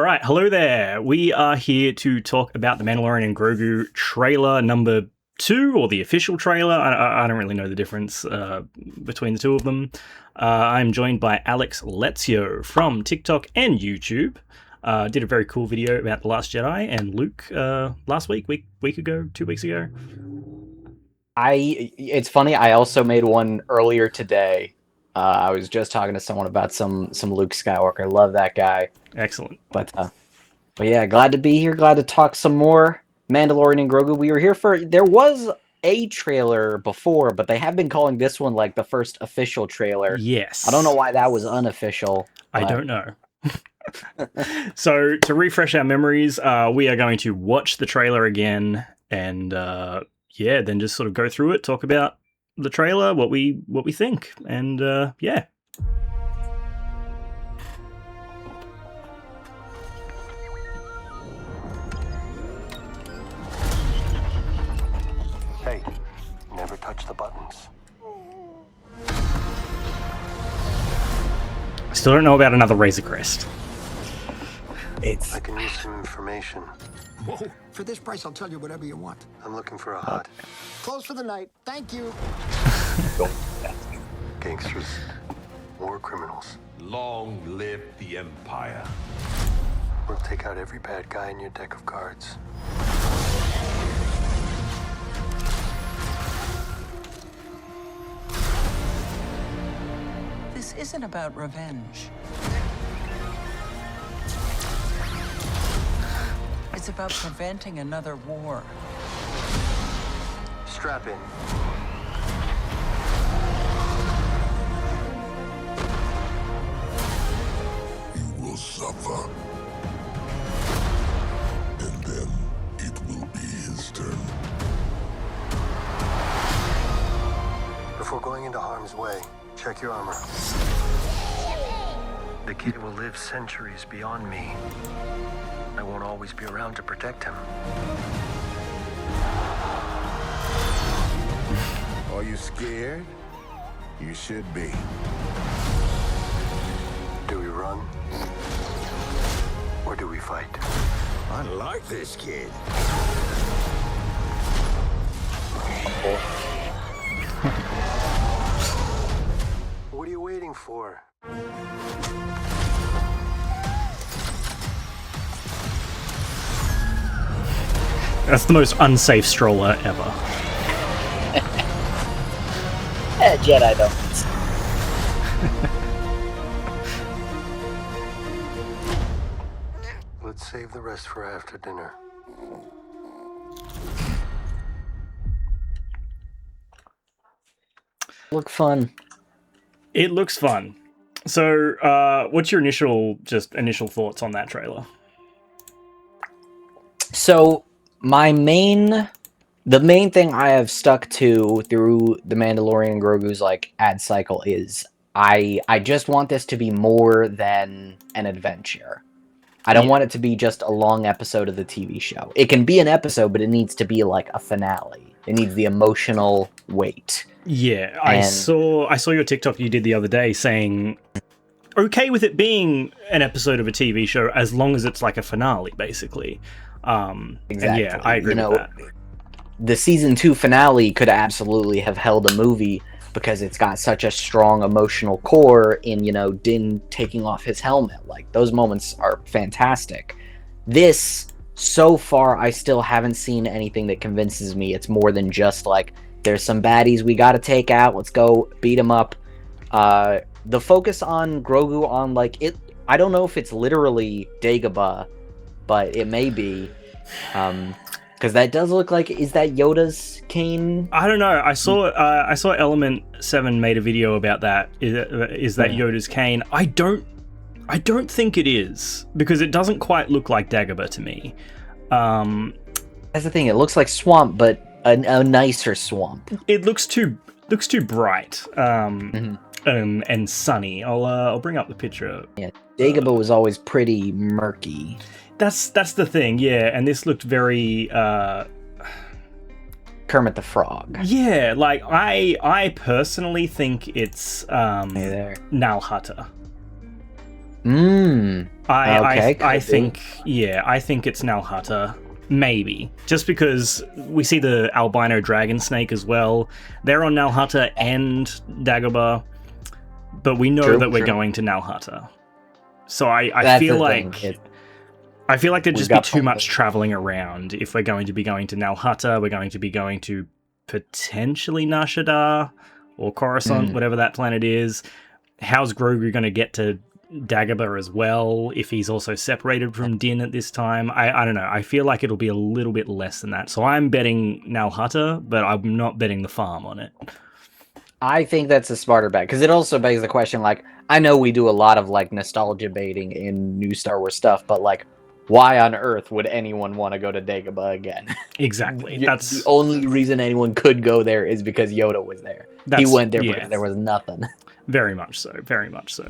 right, hello there. We are here to talk about the Mandalorian Grogu trailer number 2, or the official trailer. I don't really know the difference between the two of them. I'm joined by Alex Lezio from TikTok and YouTube. Did a very cool video about The Last Jedi, and Luke last week ago, 2 weeks ago. It's funny, I also made one earlier today. I was just talking to someone about some Luke Skywalker. I love that guy. Excellent. But yeah, glad to be here. Glad to talk some more Mandalorian and Grogu. We were here there was a trailer before, but they have been calling this one like the first official trailer. Yes. I don't know why that was unofficial. I don't know. So to refresh our memories, we are going to watch the trailer again and then just sort of go through it, talk about the trailer, what we think, and yeah. Hey, never touch the buttons. I still don't know about another Razor Crest. I can use some information. Whoa. For this price, I'll tell you whatever you want. I'm looking for a hut. Close for the night. Thank you. Gangsters, war criminals. Long live the Empire. We'll take out every bad guy in your deck of cards. This isn't about revenge. It's about preventing another war. Strap in. You will suffer. And then it will be his turn. Before going into harm's way, check your armor. The kid will live centuries beyond me. I won't always be around to protect him. Are you scared? You should be. Do we run? Or do we fight? I like this kid. What are you waiting for? That's the most unsafe stroller ever. Jedi don't. Let's save the rest for after dinner. Look fun. It looks fun. So, what's your initial thoughts on that trailer? So the main thing I have stuck to through the Mandalorian Grogu's like ad cycle is I just want this to be more than an adventure. I don't want it to be just a long episode of the TV show. It can be an episode, but it needs to be like a finale. It needs the emotional weight. Yeah, I saw your TikTok you did the other day saying okay with it being an episode of a TV show as long as it's like a finale, basically. Exactly. And yeah, I agree with that. The season 2 finale could absolutely have held a movie because it's got such a strong emotional core in, Din taking off his helmet. Like, those moments are fantastic. This, so far, I still haven't seen anything that convinces me it's more than just, like, there's some baddies we gotta take out, let's go beat them up. The focus on Grogu on, like, it, I don't know if it's literally Dagobah, but it may be. Because that does look like, is that Yoda's cane? I don't know. I saw Element 7 made a video about that. Is that Yoda's cane? I don't think it is, because it doesn't quite look like Dagobah to me. That's the thing. It looks like swamp, but a nicer swamp. It looks too bright and sunny. I'll bring up the picture. Yeah, Dagobah was always pretty murky. That's the thing, yeah. And this looked very Kermit the Frog. Yeah, like I personally think it's Nal Hutta. I think it's Nal Hutta. Maybe. Just because we see the albino dragon snake as well. They're on Nal Hutta and Dagobah, but we know that we're going to Nal Hutta. So I feel like there'd just be too much traveling around if we're going to be going to Nal Hutta. We're going to be going to potentially Nar Shaddaa or Coruscant, whatever that planet is. How's Grogu going to get to Dagobah as well if he's also separated from Din at this time? I don't know. I feel like it'll be a little bit less than that. So I'm betting Nal Hutta, but I'm not betting the farm on it. I think that's a smarter bet, because it also begs the question, like, I know we do a lot of, like, nostalgia baiting in new Star Wars stuff, but, like, why on earth would anyone want to go to Dagobah again? Exactly. That's the only reason anyone could go there is because Yoda was there. He went there because there was nothing. Very much so. Very much so.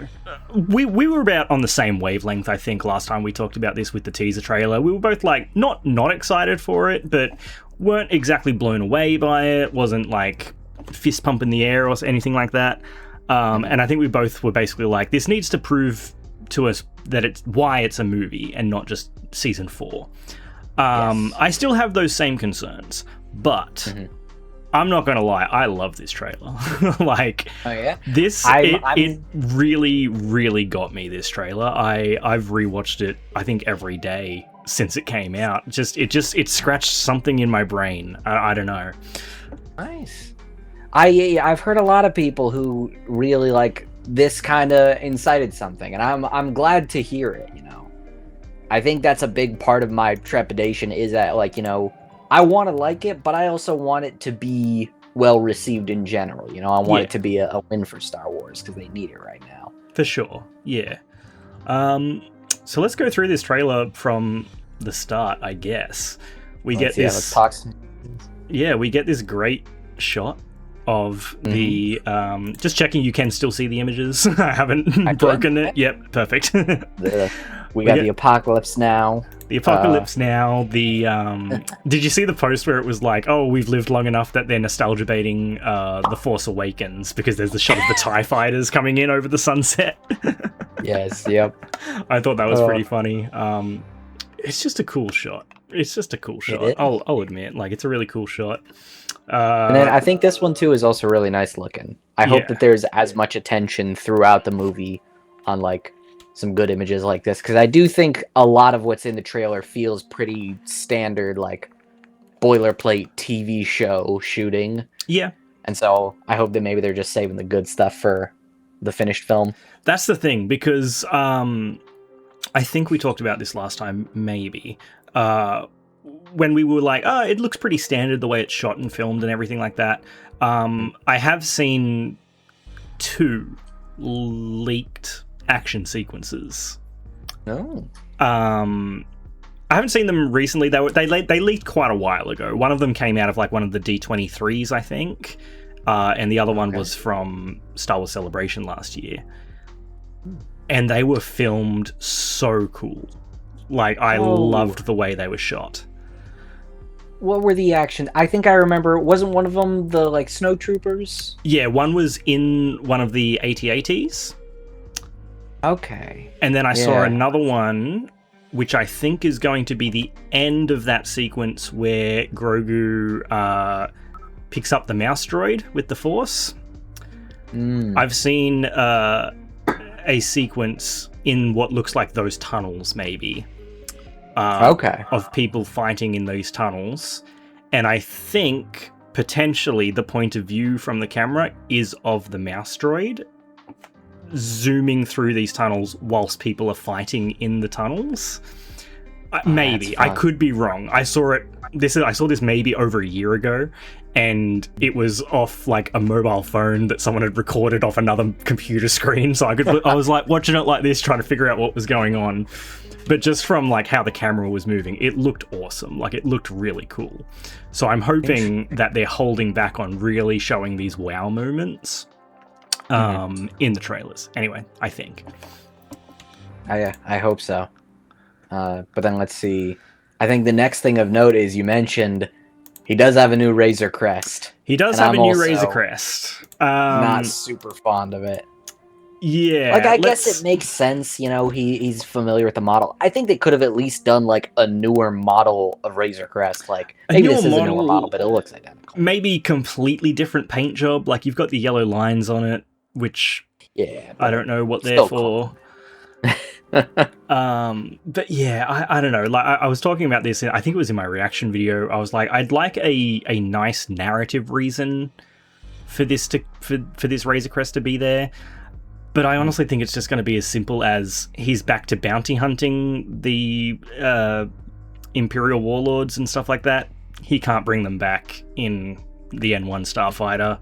We were about on the same wavelength, I think, last time we talked about this with the teaser trailer. We were both, like, not excited for it, but weren't exactly blown away by it. Wasn't, like, fist pump in the air or anything like that. And I think we both were basically like, this needs to prove to us that it's why it's a movie and not just season 4. I still have those same concerns, but I'm not gonna lie, I love this trailer. Like, it really, really got me, this trailer. I've rewatched it, I think, every day since it came out. It scratched something in my brain. I don't know. Nice. I've heard a lot of people who really, like, this kind of incited something, and I'm glad to hear it, you know. I think that's a big part of my trepidation, is that, like, you know, I want to like it, but I also want it to be well received in general, you know. I want it to be a win for Star Wars, because they need it right now. For sure, yeah. So let's go through this trailer from the start, I guess. We get this great shot of the just checking you can still see the images. I haven't broken it. Yep, perfect. we got the apocalypse now. The apocalypse now. The did you see the post where it was like, oh, we've lived long enough that they're nostalgia baiting The Force Awakens, because there's the shot of the TIE fighters coming in over the sunset. Yes, yep. I thought that was pretty funny. It's just a cool shot. I'll admit, like, it's a really cool shot. And then I think this one too is also really nice looking. I hope that there's as much attention throughout the movie on, like, some good images like this, because I do think a lot of what's in the trailer feels pretty standard, like, boilerplate TV show shooting. Yeah. And so I hope that maybe they're just saving the good stuff for the finished film. That's the thing, because I think we talked about this last time, maybe. When we were like, oh, it looks pretty standard the way it's shot and filmed and everything like that. I have seen 2 leaked action sequences. Oh. I haven't seen them recently. They leaked quite a while ago. One of them came out of, like, one of the D23s, I think. And the other one was from Star Wars Celebration last year. And they were filmed so cool. Like, I loved the way they were shot. What were the actions? I think I remember, wasn't one of them the, like, snowtroopers? Yeah, one was in one of the AT-ATs. Okay. And then I saw another one, which I think is going to be the end of that sequence where Grogu picks up the mouse droid with the Force. I've seen a sequence in what looks like those tunnels, maybe. Of people fighting in those tunnels. And I think, potentially, the point of view from the camera is of the mouse droid zooming through these tunnels whilst people are fighting in the tunnels. Maybe. I could be wrong. I saw this maybe over a year ago, and it was off, like, a mobile phone that someone had recorded off another computer screen, so I was, like, watching it like this, trying to figure out what was going on. But just from, like, how the camera was moving, it looked awesome. Like, it looked really cool. So I'm hoping that they're holding back on really showing these wow moments in the trailers. Anyway, I think. I hope so. But then let's see. I think the next thing of note is, you mentioned he does have a new Razor Crest. He does have a new Razor Crest. Not super fond of it. Yeah, Like, I guess it makes sense, you know, he's familiar with the model. I think they could have at least done, like, a newer model of Razor Crest. Like, maybe this is a newer model, but it looks identical. Maybe completely different paint job. Like, you've got the yellow lines on it, which I don't know what they're for. But yeah, I don't know. Like, I was talking about this, I think it was in my reaction video. I was like, I'd like a nice narrative reason for this for this Razor Crest to be there. But I honestly think it's just going to be as simple as he's back to bounty hunting the Imperial warlords and stuff like that. He can't bring them back in the N1 Starfighter.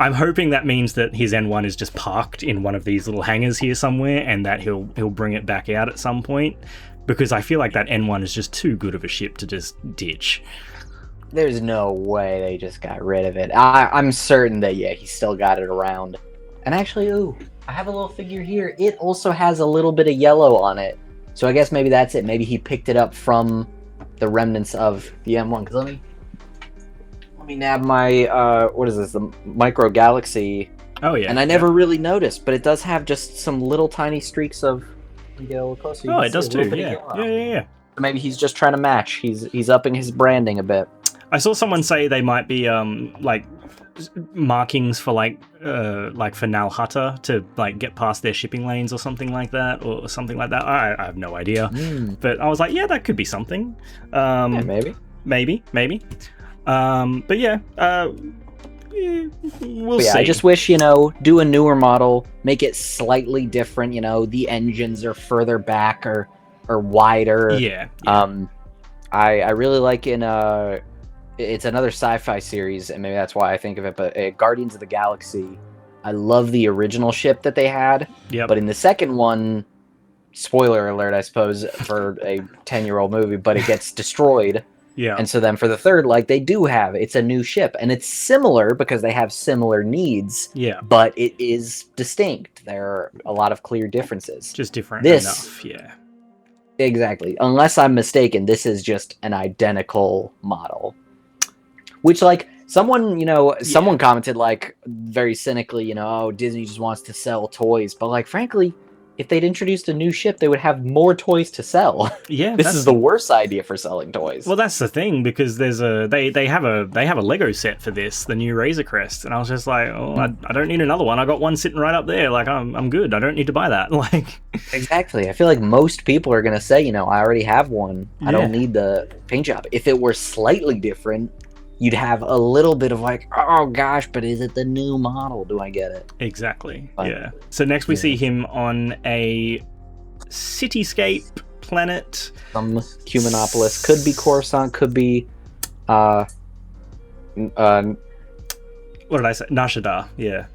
I'm hoping that means that his N1 is just parked in one of these little hangars here somewhere, and that he'll bring it back out at some point, because I feel like that N1 is just too good of a ship to just ditch. There's no way they just got rid of it. I'm certain that, yeah, he still got it around. And actually, ooh, I have a little figure here. It also has a little bit of yellow on it. So I guess maybe that's it. Maybe he picked it up from the remnants of the M1. Because let me nab my, what is this, the Micro Galaxy. Oh, yeah. And I never really noticed, but it does have just some little tiny streaks of... Get a little closer. Oh, it does too, yeah. Yeah. Maybe he's just trying to match. He's upping his branding a bit. I saw someone say they might be, like, markings for for Nal Hutta to like get past their shipping lanes or something like that. I have no idea, but I was like, yeah, that could be something. Yeah, maybe. But yeah, we'll see. I just wish, you know, do a newer model, make it slightly different. You know, the engines are further back or wider. Yeah. I really like in it's another sci-fi series, and maybe that's why I think of it, but Guardians of the Galaxy, I love the original ship that they had, but in the second one, spoiler alert, I suppose, for a 10-year-old movie, but it gets destroyed. Yeah. And so then for the third, like, they do have, it's a new ship, and it's similar because they have similar needs, but it is distinct. There are a lot of clear differences. Just different enough, yeah. Exactly. Unless I'm mistaken, this is just an identical model. Which, like, someone commented, like, very cynically, you know, oh, Disney just wants to sell toys. But, like, frankly, if they'd introduced a new ship, they would have more toys to sell. Yeah, this is the worst idea for selling toys. Well, that's the thing, because there's they have a Lego set for this, the new Razor Crest, and I was just like, oh, I don't need another one. I got one sitting right up there. Like, I'm good. I don't need to buy that. Like, exactly. I feel like most people are gonna say, you know, I already have one. I don't need the paint job. If it were slightly different, you'd have a little bit of like, oh gosh, but is it the new model? Do I get it? Exactly. Yeah. So next we see him on a cityscape planet. Some Humanopolis. Could be Coruscant, could be what did I say? Nashadar, yeah.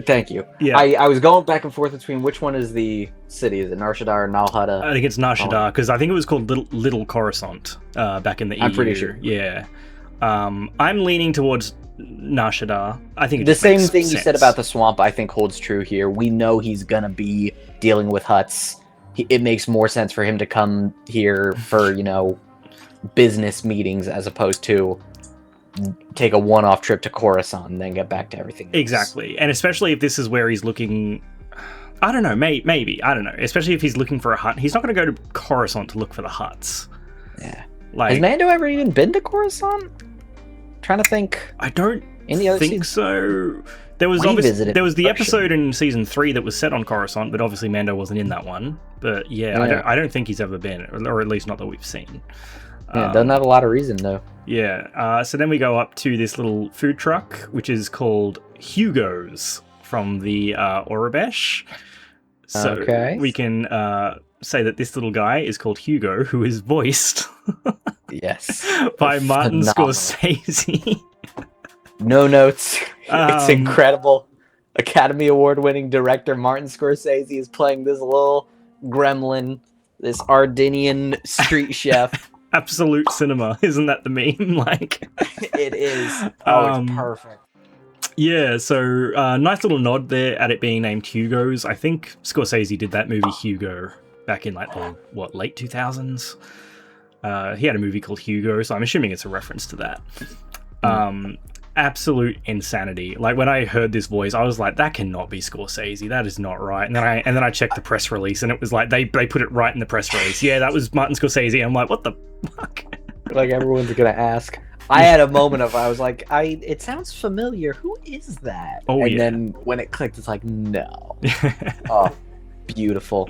Thank you. Yeah. I was going back and forth between which one is the city. Is it Nar Shaddaa or Nal Hutta? I think it's Nar Shaddaa, because I think it was called Little Coruscant back in the EU. I'm pretty sure. Yeah. I'm leaning towards Nar Shaddaa. I think the same thing you said about the swamp, I think, holds true here. We know he's gonna be dealing with Hutts. It makes more sense for him to come here for, you know, business meetings as opposed to take a one-off trip to Coruscant and then get back to everything else. Exactly. And especially if this is where he's looking... I don't know, maybe. I don't know. Especially if he's looking for a hut. He's not going to go to Coruscant to look for the huts. Yeah. Like, has Mando ever even been to Coruscant? Trying to think. I don't think so. There was the episode in season 3 that was set on Coruscant, but obviously Mando wasn't in that one. But yeah. I don't think he's ever been, or at least not that we've seen. Yeah, doesn't have a lot of reason though. Yeah. So then we go up to this little food truck, which is called Hugo's from the Orabesh. So we can say that this little guy is called Hugo, who is voiced yes by Martin Scorsese. No notes. It's incredible. Academy Award winning director Martin Scorsese is playing this little gremlin, this Ardinian street chef. Absolute cinema, isn't that the meme? Like, it is. It's perfect. Yeah, so nice little nod there at it being named Hugo's. I think Scorsese did that movie Hugo back in like the late 2000s. He had a movie called Hugo, so I'm assuming it's a reference to that. absolute insanity. Like when I heard this voice, I was like, that cannot be Scorsese. That is not right. And then I checked the press release, and it was like they put it right in the press release. Yeah, that was Martin Scorsese. I'm like, what the fuck? Like everyone's gonna ask. I had a moment of I was like, it sounds familiar. Who is that? Oh, and then when it clicked, it's like, no. Oh, beautiful.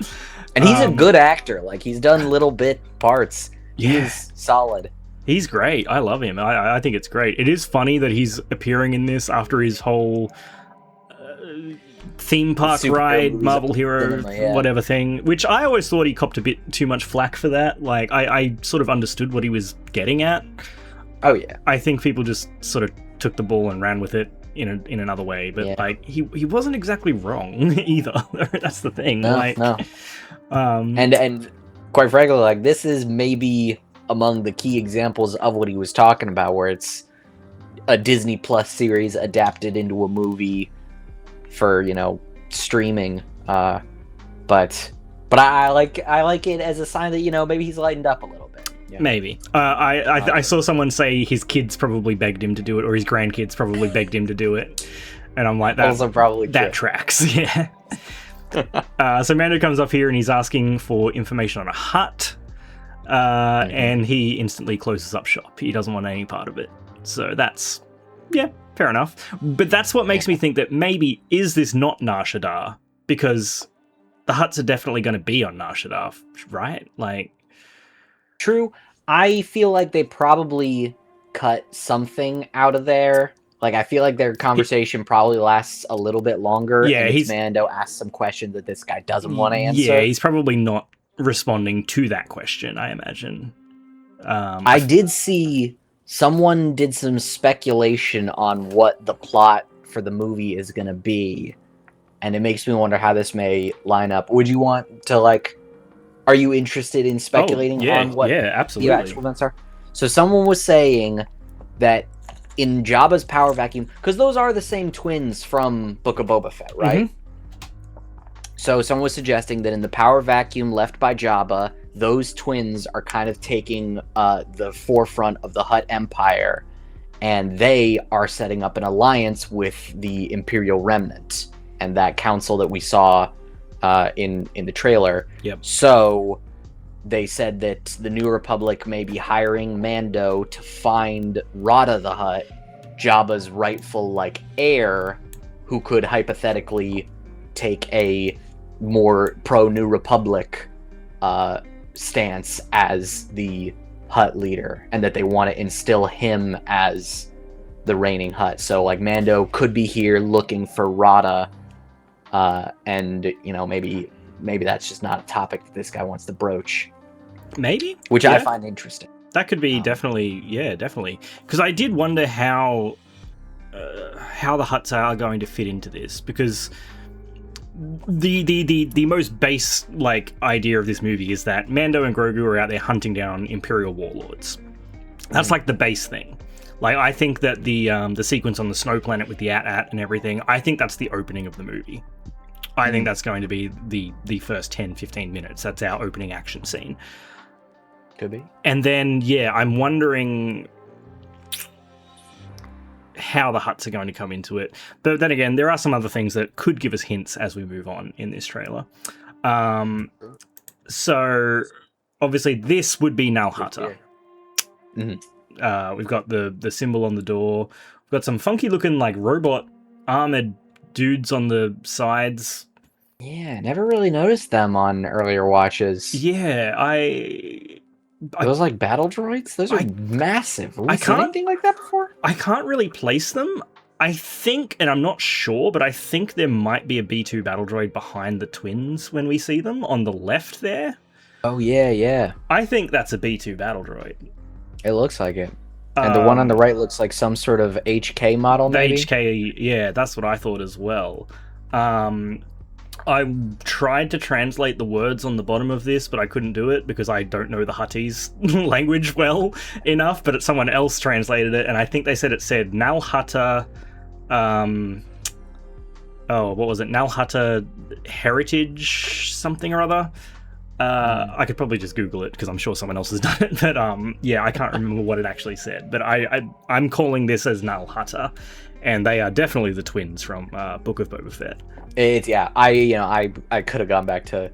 And he's a good actor. Like he's done little bit parts. He's solid. He's great. I love him. I think it's great. It is funny that he's appearing in this after his whole theme park ride, Marvel Hero, whatever thing, which I always thought he copped a bit too much flack for that. Like, I sort of understood what he was getting at. Oh, yeah. I think people just sort of took the ball and ran with it in another way, but like he wasn't exactly wrong either. That's the thing. No. And quite frankly, like this is maybe among the key examples of what he was talking about, where it's a Disney Plus series adapted into a movie for, streaming. But I like it as a sign that, maybe he's lightened up a little bit. Yeah. Maybe. I saw someone say his kids probably begged him to do it, or his grandkids probably begged him to do it. And I'm like, that also probably that tracks. Yeah. So Mando comes up here and he's asking for information on a hut. And he instantly closes up shop. He doesn't want any part of it. So that's, fair enough. But that's what makes me think that maybe is this not Nar Shaddaa? Because the Hutts are definitely going to be on Nar Shaddaa, right? Like, true. I feel like they probably cut something out of there. Like, I feel like their conversation probably lasts a little bit longer. Yeah, and Mando asks some question that this guy doesn't want to answer. Yeah, he's probably not responding to that question, I imagine. I did see someone did some speculation on what the plot for the movie is going to be, and it makes me wonder how this may line up. Would you want to, like, are you interested in speculating on what absolutely. the actual events are? So someone was saying that in Jabba's power vacuum, because those are the same twins from Book of Boba Fett, right? So someone was suggesting that in the power vacuum left by Jabba, those twins are kind of taking the forefront of the Hutt Empire, and they are setting up an alliance with the Imperial remnant and that council that we saw in the trailer. Yep. So they said that the New Republic may be hiring Mando to find Rotta the Hutt, Jabba's rightful heir, who could hypothetically take a more pro-New Republic stance as the Hutt leader, and that they want to instill him as the reigning Hutt. So Mando could be here looking for Rotta, and maybe that's just not a topic that this guy wants to broach. Maybe, which I find interesting. That could be definitely. Because I did wonder how the Hutts are going to fit into this, because the most base idea of this movie is that Mando and Grogu are out there hunting down Imperial warlords. That's the base thing. I think that the sequence on the snow planet with the AT-AT and everything, I think that's the opening of the movie. I think that's going to be the first 10-15 minutes. That's our opening action scene. Could be. And then I'm wondering how the Hutts are going to come into it. But then again, there are some other things that could give us hints as we move on in this trailer. So obviously this would be Nal Hutta. We've got the symbol on the door. We've got some funky looking robot armored dudes on the sides. Yeah, never really noticed them on earlier watches. Yeah, those battle droids? Those are massive. Have we seen anything like that before? I can't really place them. I think, and I'm not sure, but I think there might be a B2 battle droid behind the twins when we see them on the left there. Oh, yeah. I think that's a B2 battle droid. It looks like it. And the one on the right looks like some sort of HK model, maybe? The HK, yeah, that's what I thought as well. I tried to translate the words on the bottom of this, but I couldn't do it because I don't know the Huttese language well enough, but someone else translated it, and I think they said it said Nal Hutta, what was it? Nal Hutta Heritage something or other. I could probably just Google it because I'm sure someone else has done it. But yeah, I can't remember what it actually said. But I'm calling this as Nal Hutta, and they are definitely the twins from Book of Boba Fett. It's I could have gone back to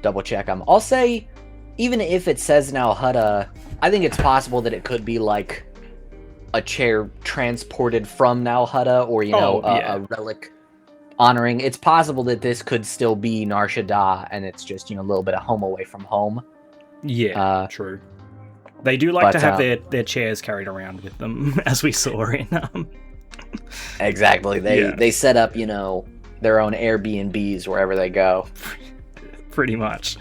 double check them. I'll say, even if it says Nal Hutta, I think it's possible that it could be like a chair transported from Nal Hutta, or a relic honoring. It's possible that this could still be Nar Shaddaa, and it's just a little bit of home away from home. Yeah, true. They do like to have their chairs carried around with them, as we saw in. Exactly. They set up their own Airbnbs wherever they go. Pretty much.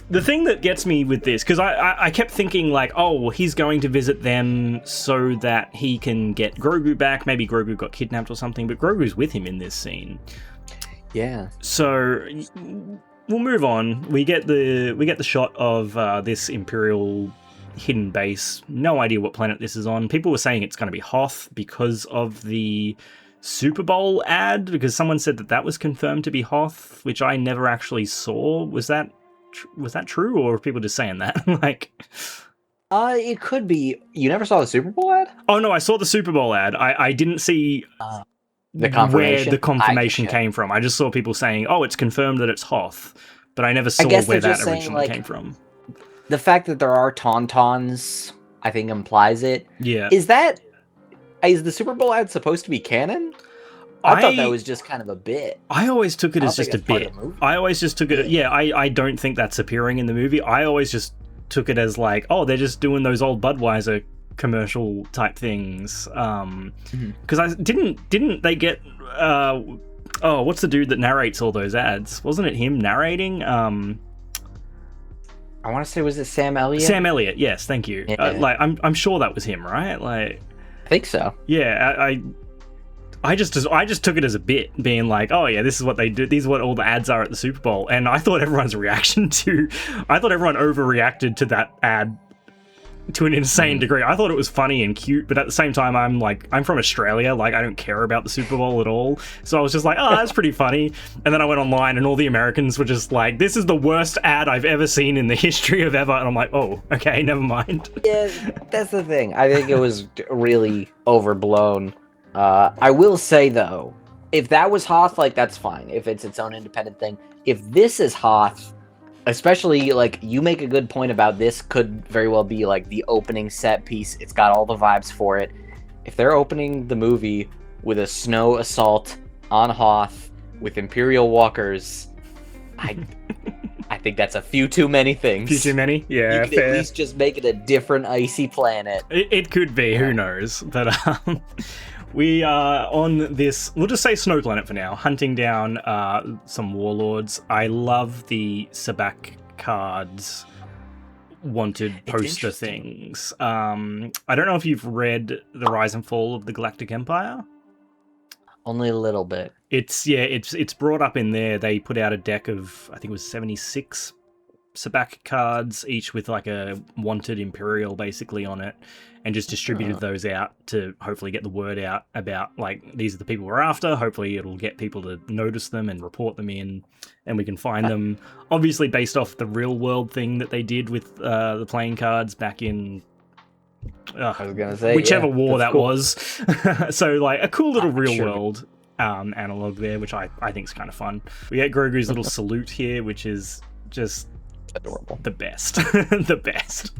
The thing that gets me with this, because I kept thinking like, oh, well, he's going to visit them so that he can get Grogu back. Maybe Grogu got kidnapped or something, but Grogu's with him in this scene. Yeah. So we'll move on. We get the shot of this Imperial hidden base. No idea what planet this is on. People were saying it's going to be Hoth because of the Super Bowl ad, because someone said that was confirmed to be Hoth, which I never actually saw. Was that true, or were people just saying that? It could be. You never saw the Super Bowl ad? Oh no, I saw the Super Bowl ad. I didn't see the confirmation. Where the confirmation came from. I just saw people saying, "Oh, it's confirmed that it's Hoth," but I never saw where that originally came from. The fact that there are Tauntauns, I think, implies it. Yeah. Is the Super Bowl ad supposed to be canon? I thought that was just kind of a bit. I always took it as just a bit. I always just took it... Yeah, I don't think that's appearing in the movie. I always just took it as like, oh, they're just doing those old Budweiser commercial type things. Because I didn't they get... what's the dude that narrates all those ads? Wasn't it him narrating? I want to say, was it Sam Elliott? Sam Elliott, yes, thank you. Yeah. I'm sure that was him, right? I think so. Yeah, I just took it as a bit, being like, oh yeah, this is what they do. These are what all the ads are at the Super Bowl, and I thought everyone overreacted to that ad to an insane degree. I thought it was funny and cute, but at the same time, I'm from Australia, I don't care about the Super Bowl at all. So I was just like, oh, that's pretty funny. And then I went online, and all the Americans were just like, this is the worst ad I've ever seen in the history of ever. And I'm like, oh, okay, never mind. Yeah, that's the thing. I think it was really overblown. I will say, though, if that was Hoth, that's fine. If it's its own independent thing. If this is Hoth, especially, you make a good point about this could very well be, the opening set piece. It's got all the vibes for it. If they're opening the movie with a snow assault on Hoth with Imperial walkers, I think that's a few too many things. Few too many? Yeah, you could at least just make it a different icy planet. It could be, who knows. But we are on this, we'll just say snow planet for now, hunting down some warlords. I love the Sabak cards wanted poster things. I don't know if you've read The Rise and Fall of the Galactic Empire. Only a little bit. It's brought up in there. They put out a deck of, I think it was 76 Sabak cards, each with a wanted Imperial basically on it, and just distributed those out to hopefully get the word out about these are the people we're after. Hopefully it'll get people to notice them and report them in, and we can find them. Obviously based off the real world thing that they did with the playing cards back in I was gonna say whichever war that cool. was. So a cool little real world analog there, which I think is kind of fun. We get Grogu's little salute here, which is just adorable. The best. The best.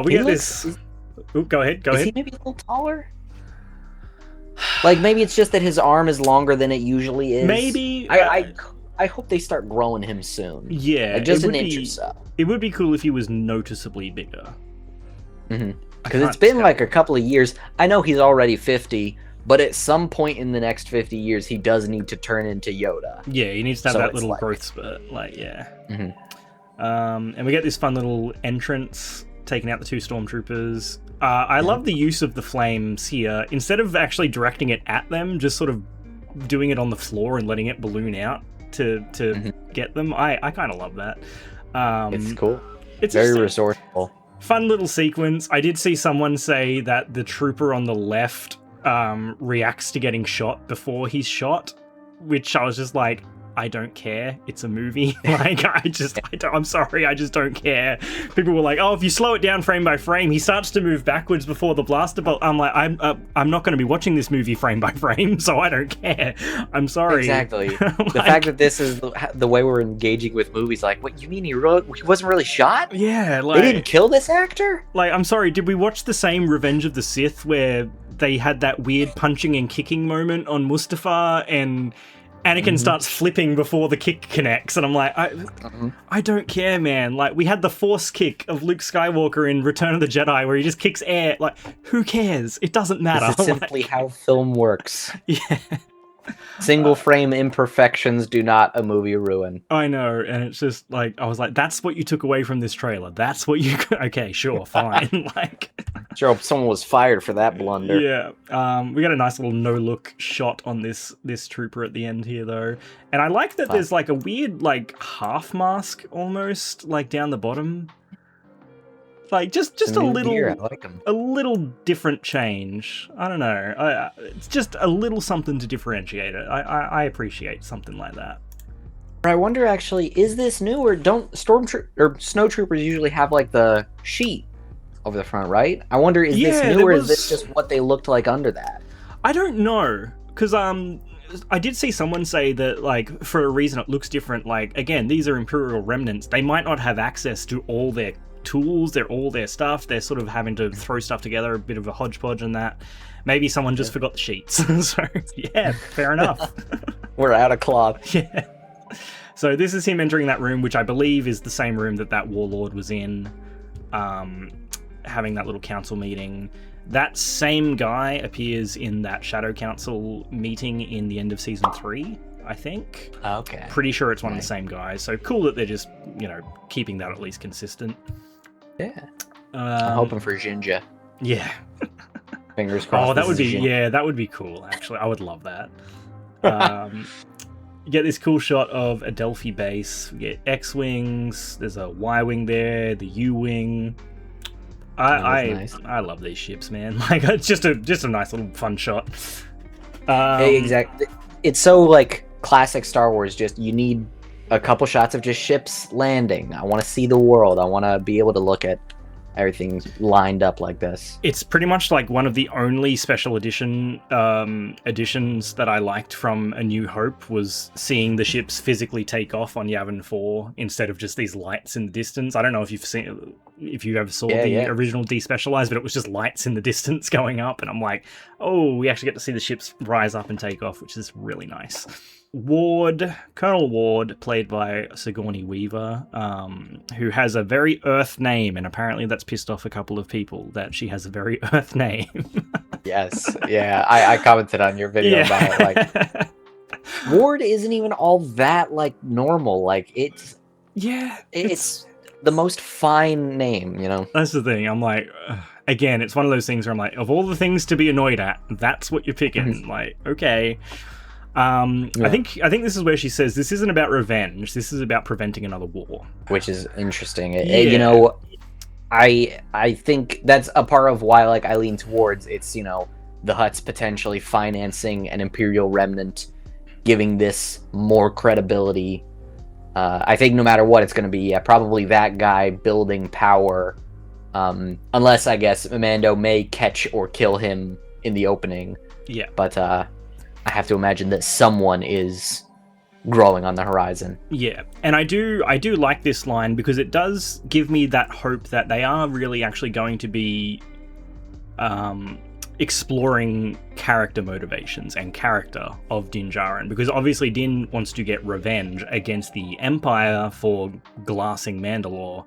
We get this. Go ahead. Is he maybe a little taller? Maybe it's just that his arm is longer than it usually is. Maybe. I hope they start growing him soon. Yeah. Just an inch or so. It would be cool if he was noticeably bigger. Because it's been a couple of years. I know he's already 50, but at some point in the next 50 years, he does need to turn into Yoda. Yeah, he needs to have that little growth spurt. Yeah. And we get this fun little entrance, taking out the two stormtroopers. I love the use of the flames here. Instead of actually directing it at them, just sort of doing it on the floor and letting it balloon out to get them. I kind of love that. It's cool. It's very resourceful. Fun little sequence. I did see someone say that the trooper on the left reacts to getting shot before he's shot, which I was just like, I don't care. It's a movie. Like, I'm sorry, I just don't care. People were like, oh, if you slow it down frame by frame, he starts to move backwards before the blaster bolt. I'm like, I'm not going to be watching this movie frame by frame, so I don't care. I'm sorry. Exactly. The fact that this is the way we're engaging with movies, like, what, you mean he wasn't really shot? Yeah, like... They didn't kill this actor? Like, I'm sorry, did we watch the same Revenge of the Sith where they had that weird punching and kicking moment on Mustafar and Anakin starts flipping before the kick connects, and I'm like, I don't care, man. Like, we had the force kick of Luke Skywalker in Return of the Jedi where he just kicks air. Like, who cares? It doesn't matter. This is simply how film works. Yeah. Single frame imperfections do not a movie ruin. I know, and it's just like, I was like, that's what you took away from this trailer. That's what you... Okay, sure, fine. Like... Sure, someone was fired for that blunder. Yeah. We got a nice little no-look shot on this trooper at the end here, though. And I like that there's, like, a weird, like, half mask, almost, like, down the bottom. Like, just a little... Gear. I like 'em. A little different change. I don't know. It's just a little something to differentiate it. I appreciate something like that. I wonder, actually, is this new, or don't snowtroopers usually have, like, the sheet over the front, right? I wonder, is this new, or is this just what they looked like under that? I don't know, because I did see someone say that, like, for a reason it looks different. Like, again, these are Imperial remnants. They might not have access to all their tools, all their stuff. They're sort of having to throw stuff together, a bit of a hodgepodge and that. Maybe someone just forgot the sheets. So, yeah, fair enough. We're out of cloth. Yeah. So this is him entering that room, which I believe is the same room that warlord was in, having that little council meeting. That same guy appears in that Shadow Council meeting in the end of season 3, I think. Okay. Pretty sure it's one of the same guys. So cool that they're just, keeping that at least consistent. Yeah. I'm hoping for Jinja. Yeah. Fingers crossed. Oh, that would be cool, actually. I would love that. You get this cool shot of a Delphi base. We get X-Wings, there's a Y-Wing there, the U-Wing. Nice. I love these ships, man. Like, it's just a nice little fun shot. Exactly. It's so, like, classic Star Wars. Just, you need a couple shots of just ships landing. I want to see the world. I want to be able to look at everything lined up like this. It's pretty much like one of the only special edition editions that I liked from A New Hope was seeing the ships physically take off on Yavin 4 instead of just these lights in the distance. I don't know if you ever saw the original Despecialized, but it was just lights in the distance going up, and I'm like, oh, we actually get to see the ships rise up and take off, which is really nice. Colonel Ward, played by Sigourney Weaver, who has a very Earth name, and apparently that's pissed off a couple of people that she has a very Earth name. Yes, yeah, I commented on your video about it. Like, Ward isn't even all that, like, normal. Like, it's the most fine name, That's the thing. I'm like, again, it's one of those things where I'm like, of all the things to be annoyed at, that's what you're picking. Like, okay. I think this is where she says this isn't about revenge. This is about preventing another war, which is interesting. I think that's a part of why, like, I lean towards it's the Hutts potentially financing an Imperial remnant, giving this more credibility. I think no matter what it's going to be, probably that guy building power. Unless I guess Mando may catch or kill him in the opening. Yeah, but I have to imagine that someone is growing on the horizon. Yeah, and I do like this line because it does give me that hope that they are really actually going to be exploring character motivations and character of Din Djarin, because obviously Din wants to get revenge against the Empire for glassing Mandalore,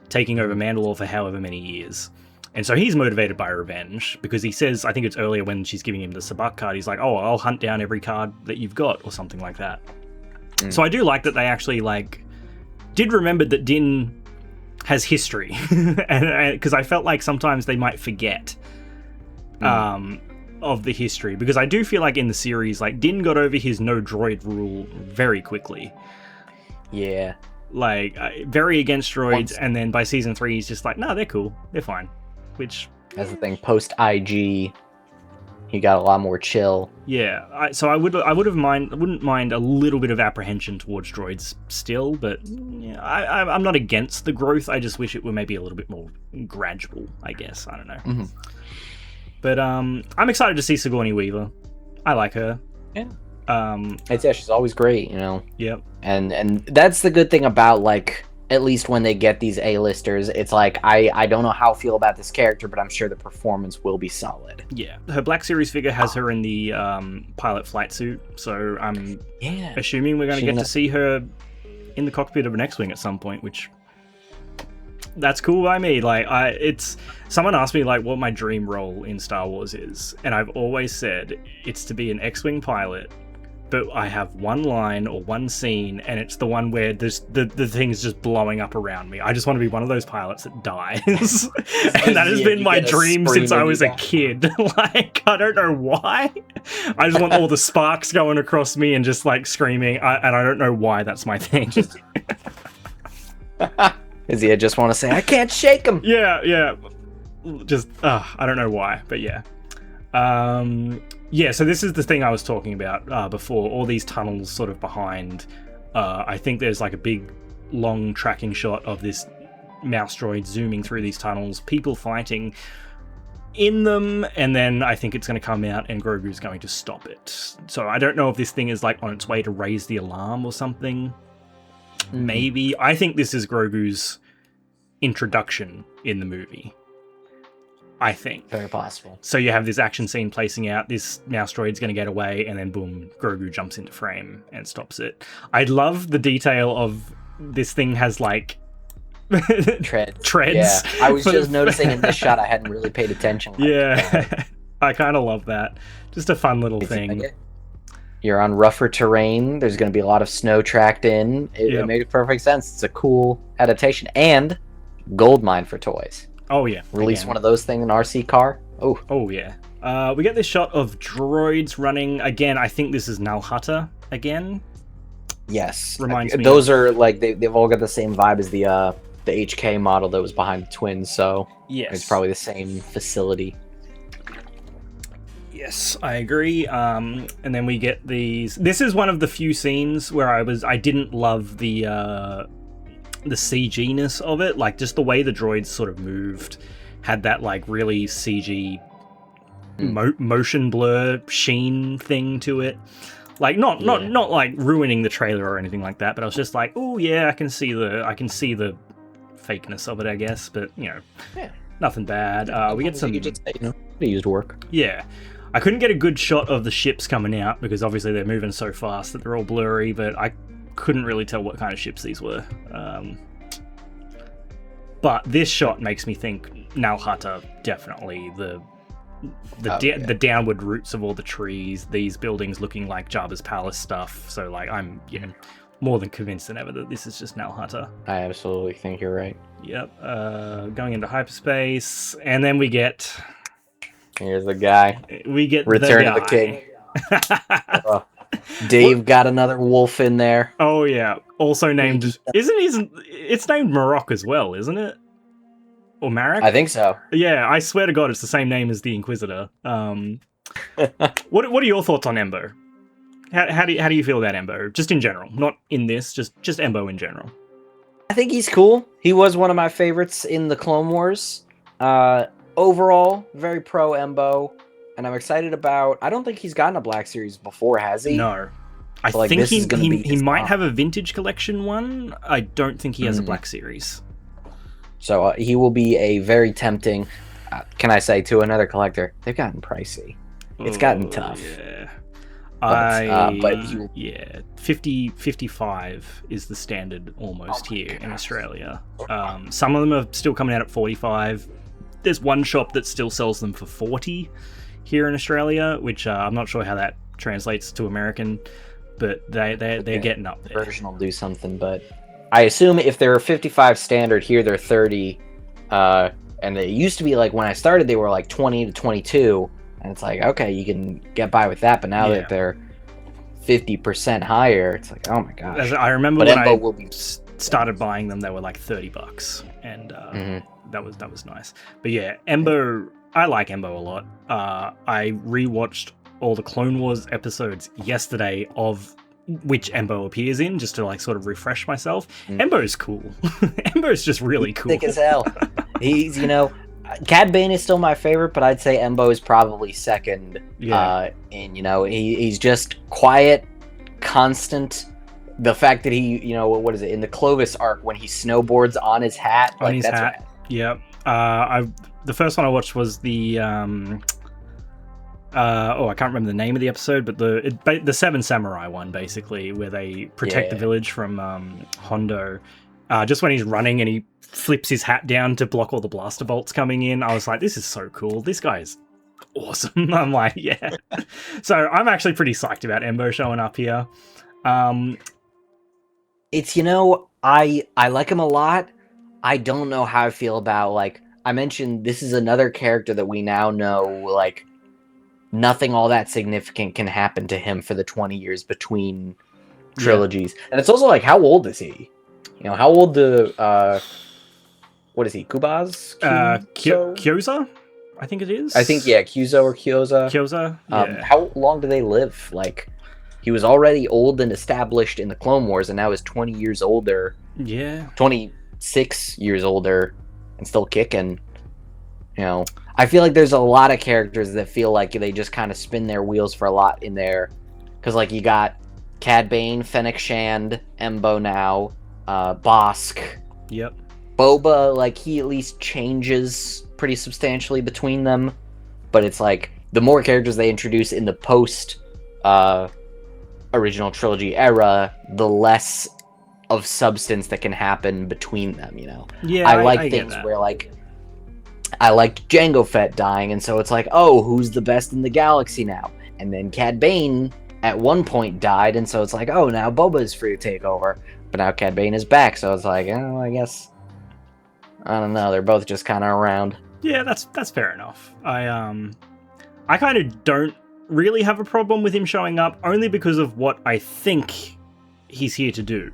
taking over Mandalore for however many years. And so he's motivated by revenge, because he says, I think it's earlier when she's giving him the Sabak card, he's like, oh, I'll hunt down every card that you've got, or something like that. So I do like that they actually, like, did remember that Din has history. and because I felt like sometimes they might forget of the history. Because I do feel like in the series, like, Din got over his no droid rule very quickly. Yeah. Like, very against droids, and then by season 3, he's just like, no, they're cool. They're fine. Which... That's the thing, post-IG, He got a lot more chill. Yeah, I wouldn't mind a little bit of apprehension towards droids still, but yeah, I'm not against the growth. I just wish it were maybe a little bit more gradual, I guess. I don't know. Mm-hmm. But I'm excited to see Sigourney Weaver. I like her. Yeah. She's always great, Yep. And that's the good thing about, like, at least when they get these A-listers, it's like, I don't know how I feel about this character, but I'm sure the performance will be solid. Yeah. Her Black Series figure has her in the pilot flight suit, so I'm assuming we're going to get to see her in the cockpit of an X-Wing at some point, which... That's cool by me. Like, someone asked me, like, what my dream role in Star Wars is, and I've always said it's to be an X-Wing pilot, but I have one line or one scene, and it's the one where the thing's just blowing up around me. I just want to be one of those pilots that dies. And that has been my dream since I was a kid. Like, I don't know why. I just want all the sparks going across me and just, like, screaming, and I don't know why that's my thing. Is he just want to say, I can't shake him? Yeah. Just, I don't know why, but yeah. Yeah, so this is the thing I was talking about before. All these tunnels sort of behind. I think there's like a big, long tracking shot of this mouse droid zooming through these tunnels, people fighting in them, and then I think it's going to come out and Grogu's going to stop it. So I don't know if this thing is like on its way to raise the alarm or something. Maybe. I think this is Grogu's introduction in the movie. I think. Very possible. So you have this action scene placing out, this mouse droid's going to get away, and then boom, Grogu jumps into frame and stops it. I love the detail of this thing has like... treads. Yeah, I was just noticing in this shot I hadn't really paid attention. Yeah, I kind of love that. Just a fun little thing. You're on rougher terrain, there's going to be a lot of snow tracked in. It makes perfect sense. It's a cool adaptation. And gold mine for toys. Oh, yeah. Release one of those things in an RC car. Oh, yeah. We get this shot of droids running. Again, I think this is Nal Hutta again. Yes. Reminds me. Those are, like, they've all got the same vibe as the HK model that was behind the twins, so yes. It's probably the same facility. Yes, I agree. And then we get these... This is one of the few scenes where I didn't love the CG-ness of it. Like, just the way the droids sort of moved had that, like, really CG motion blur sheen thing to it. Like, not like ruining the trailer or anything like that, but I was just like, oh yeah, I can see the fakeness of it, I guess. But nothing bad. We get some. You just say, they used work. Yeah, I couldn't get a good shot of the ships coming out because obviously they're moving so fast that they're all blurry. But I couldn't really tell what kind of ships these were. But this shot makes me think Nal Hutta, definitely the downward roots of all the trees, these buildings looking like Jabba's palace stuff. So like I'm more than convinced than ever that this is just Nal Hutta. I absolutely think you're right. Yep. Going into hyperspace, and then we get here's the guy. We get Return the of the King. Dave got another wolf in there. Oh yeah. Also named it's named Marok as well, isn't it? Or Marek? I think so. Yeah, I swear to God, it's the same name as the Inquisitor. What are your thoughts on Embo? How do you feel about Embo? Just in general, not in this, just Embo in general. I think he's cool. He was one of my favorites in the Clone Wars. Overall, very pro Embo, and I'm excited about. I don't think he's gotten a Black Series before, has he? No. I so, think he might have a vintage collection one. I don't think he has a Black Series. So he will be a very tempting, can I say, to another collector. They've gotten pricey. It's gotten tough. Yeah. But 55 is the standard almost here in Australia. Some of them are still coming out at 45. There's one shop that still sells them for 40 here in Australia, which I'm not sure how that translates to American, but they're getting up there. Version will do something, but I assume if they're 55 standard here, they're 30. And it used to be like when I started, they were like 20 to 22. And it's like, okay, you can get by with that. But now that they're 50% higher, it's like, oh my gosh. I remember when I started buying them, they were like $30. And that was nice. But yeah, Embo, I like Embo a lot. I rewatched all the Clone Wars episodes yesterday of which Embo appears in, just to like sort of refresh myself. Embo's cool. Embo's just really cool. Thick as hell. He's, Cad Bane is still my favorite, but I'd say Embo is probably second. Yeah. And he's just quiet, constant. The fact that he, what is it, in the Clovis arc when he snowboards on his hat, On like his that's hat. rad. Yep. The first one I watched was the I can't remember the name of the episode, but the Seven Samurai one, basically, where they protect the village from Hondo. Just when he's running and he flips his hat down to block all the blaster bolts coming in, I was like, this is so cool. This guy is awesome. I'm like, yeah. So I'm actually pretty psyched about Embo showing up here. It's, I like him a lot. I don't know how I feel about, like, I mentioned this is another character that we now know, like, nothing all that significant can happen to him for the 20 years between trilogies. Yeah. And it's also like, how old is he? How old what is he, Kubaz? Kyoza? I think it is. I think, Kyuzo or Kyoza. Kyoza, yeah. How long do they live? Like, he was already old and established in the Clone Wars, and now is 20 years older. Yeah. 26 years older and still kicking. I feel like there's a lot of characters that feel like they just kind of spin their wheels for a lot in there. Because, like, you got Cad Bane, Fennec Shand, Embo now, Bosk. Yep. Boba, like, he at least changes pretty substantially between them. But it's like, the more characters they introduce in the post original trilogy era, the less of substance that can happen between them, Yeah, I like I things where, like, I liked Jango Fett dying, and so it's like, oh, who's the best in the galaxy now? And then Cad Bane at one point died, and so it's like, oh, now Boba is free to take over. But now Cad Bane is back, so it's like, oh, I guess, I don't know, they're both just kind of around. Yeah, that's fair enough. I kind of don't really have a problem with him showing up, only because of what I think he's here to do.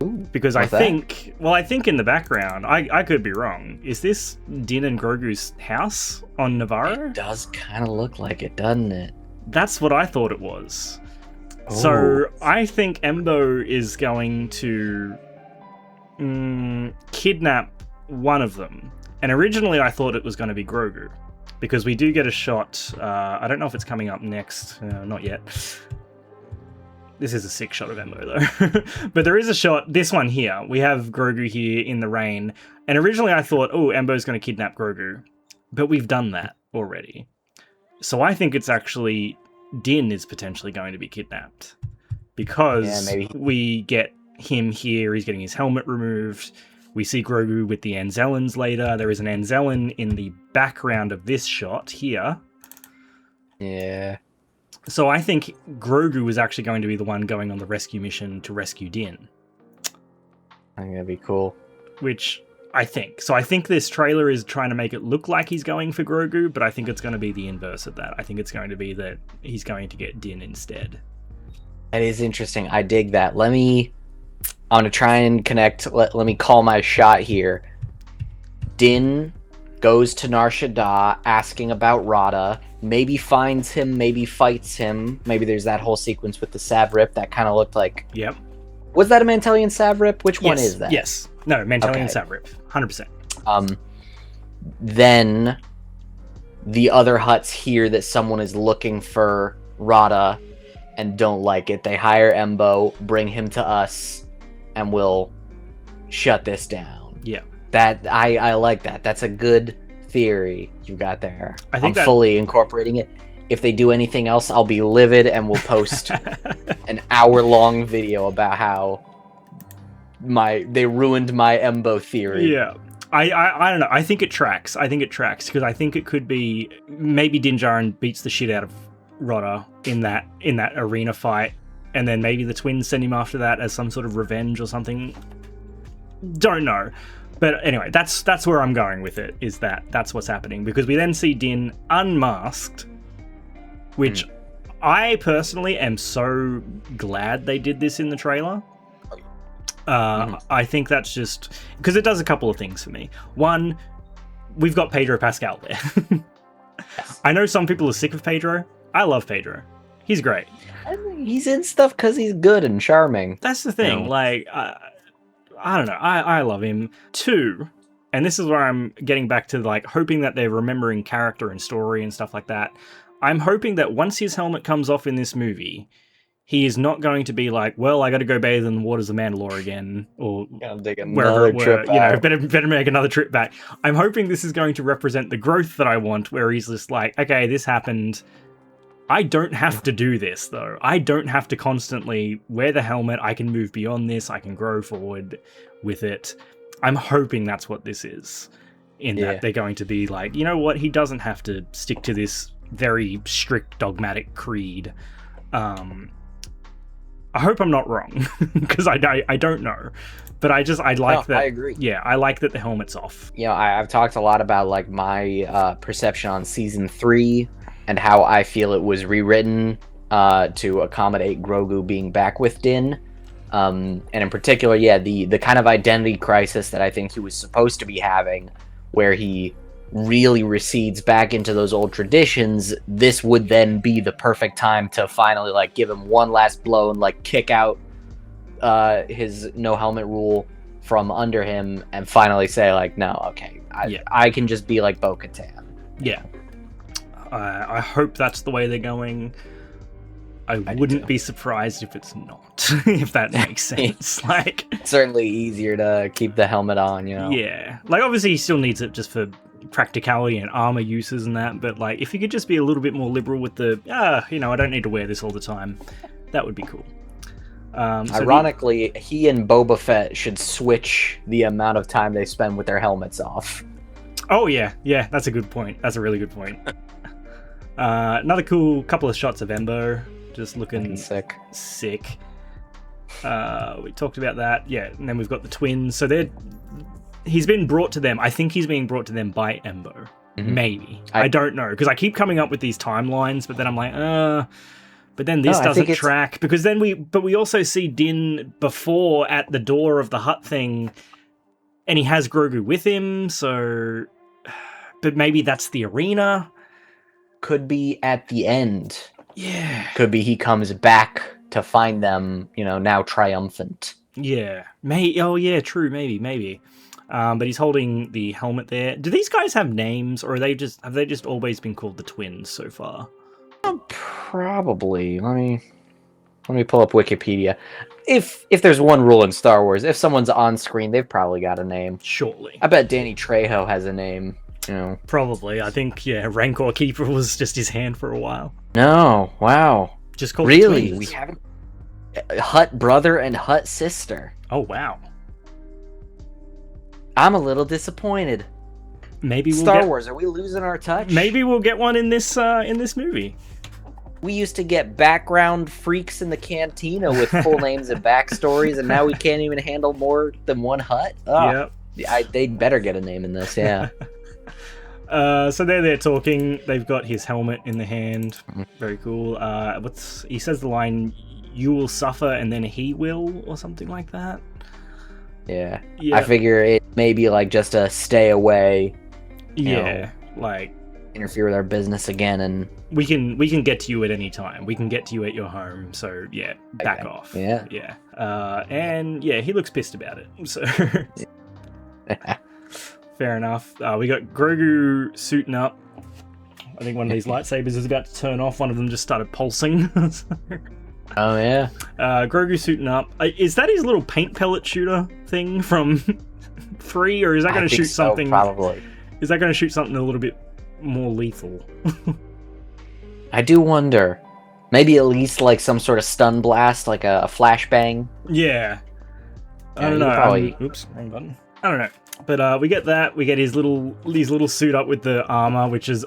Ooh, because I think in the background, I could be wrong. Is this Din and Grogu's house on Navarro? It does kind of look like it, doesn't it? That's what I thought it was. So I think Embo is going to kidnap one of them. And originally I thought it was going to be Grogu, because we do get a shot. I don't know if it's coming up next. Not yet. This is a sick shot of Embo, though. But there is a shot, this one here. We have Grogu here in the rain. And originally I thought, oh, Embo's going to kidnap Grogu. But we've done that already. So I think it's actually Din is potentially going to be kidnapped. Because we get him here, he's getting his helmet removed. We see Grogu with the Anzellans later. There is an Anzellan in the background of this shot here. Yeah. So I think Grogu is actually going to be the one going on the rescue mission to rescue Din. I think that'd be cool. Which I think. So I think this trailer is trying to make it look like he's going for Grogu, but I think it's going to be the inverse of that. I think it's going to be that he's going to get Din instead. That is interesting. I dig that. I'm going to try and connect. Let me call my shot here. Din goes to Nar Shaddaa asking about Rotta. Maybe finds him, maybe fights him. Maybe there's that whole sequence with the Savrip that kind of looked like... Yep. Was that a Mantelian Savrip? Which one is that? Yes. No, Mantelian Savrip. 100%. Then the other Hutts hear that someone is looking for Rotta and don't like it. They hire Embo, bring him to us, and we'll shut this down. Yeah. That I like that. That's a good theory you got there. I think I'm fully incorporating it. If they do anything else, I'll be livid and we'll post an hour-long video about how they ruined my Embo theory. Yeah. I don't know. I think it tracks. Because I think it could be maybe Din Djarin beats the shit out of Rotta in that arena fight, and then maybe the twins send him after that as some sort of revenge or something. Don't know. But anyway, that's where I'm going with it, is that's what's happening. Because we then see Din unmasked, which I personally am so glad they did this in the trailer. I think that's just... because it does a couple of things for me. One, we've got Pedro Pascal there. I know some people are sick of Pedro. I love Pedro. He's great. I think he's in stuff because he's good and charming. That's the thing. No. Like, I don't know. I love him. 2, and this is where I'm getting back to, like, hoping that they're remembering character and story and stuff like that. I'm hoping that once his helmet comes off in this movie, he is not going to be like, well, I got to go bathe in the waters of Mandalore again, or wherever it were. You know, better make another trip back. I'm hoping this is going to represent the growth that I want, where he's just like, okay, this happened. I don't have to do this, though. I don't have to constantly wear the helmet. I can move beyond this. I can grow forward with it. I'm hoping that's what this is, in that they're going to be like, you know what? He doesn't have to stick to this very strict dogmatic creed. I hope I'm not wrong, because I don't know, but I like that. I agree. Yeah, I like that the helmet's off. You know, I've talked a lot about like my perception on season 3 and how I feel it was rewritten to accommodate Grogu being back with Din, and in particular, the kind of identity crisis that I think he was supposed to be having, where he really recedes back into those old traditions. This would then be the perfect time to finally like give him one last blow and like kick out his no helmet rule from under him and finally say like, no, okay, I can just be like Bo-Katan. Yeah, I hope that's the way they're going. I wouldn't be surprised if it's not, if that makes sense. Like, it's certainly easier to keep the helmet on, you know. Yeah, like obviously he still needs it just for practicality and armor uses and that, but like if you could just be a little bit more liberal with the you know, I don't need to wear this all the time, that would be cool. Ironically, he and Boba Fett should switch the amount of time they spend with their helmets off. Oh yeah, that's a good point. That's a really good point. Another cool couple of shots of Embo just looking sick. We talked about that, and then we've got the twins. So he's been brought to them. I think he's being brought to them by Embo. Mm-hmm. Maybe. I don't know, because I keep coming up with these timelines, but then I'm like, but then this doesn't track, because then we also see Din before at the door of the hut thing, and he has Grogu with him, so, but maybe that's the arena. Could be at the end. Yeah. Could be he comes back to find them, you know, now triumphant. Yeah. True, maybe. But he's holding the helmet there. Do these guys have names, or have they just always been called the twins so far? Probably. Let me pull up Wikipedia. If there's one rule in Star Wars, if someone's on screen, they've probably got a name. Surely. I bet Danny Trejo has a name. You know. Probably. I think Rancor Keeper was just his hand for a while. No. Wow. Just called really? twins. We haven't. Hutt brother and Hutt sister. Oh wow. I'm a little disappointed. Maybe Star Wars, are we losing our touch? Maybe we'll get one in this movie. We used to get background freaks in the cantina with full names and backstories, and now we can't even handle more than one Hutt. Oh, yeah, they'd better get a name in this. Yeah. So they're talking. They've got his helmet in the hand. Mm-hmm. Very cool. He says the line, "You will suffer, and then he will," or something like that. Yeah. I figure it may be like just a stay away. Yeah, like interfere with our business again, and we can get to you at any time. We can get to you at your home. So yeah, back off. Yeah. And he looks pissed about it. So fair enough. We got Grogu suiting up. I think one of these lightsabers is about to turn off. One of them just started pulsing. Oh yeah. Grogu suiting up. Is that his little paint pellet shooter thing from 3, or is that going to shoot something? Probably. Is that going to shoot something a little bit more lethal? I do wonder. Maybe at least like some sort of stun blast, like a flashbang. Yeah. I don't know. Oops, wrong button. I don't know. But we get that. We get his little suit up with the armor, which is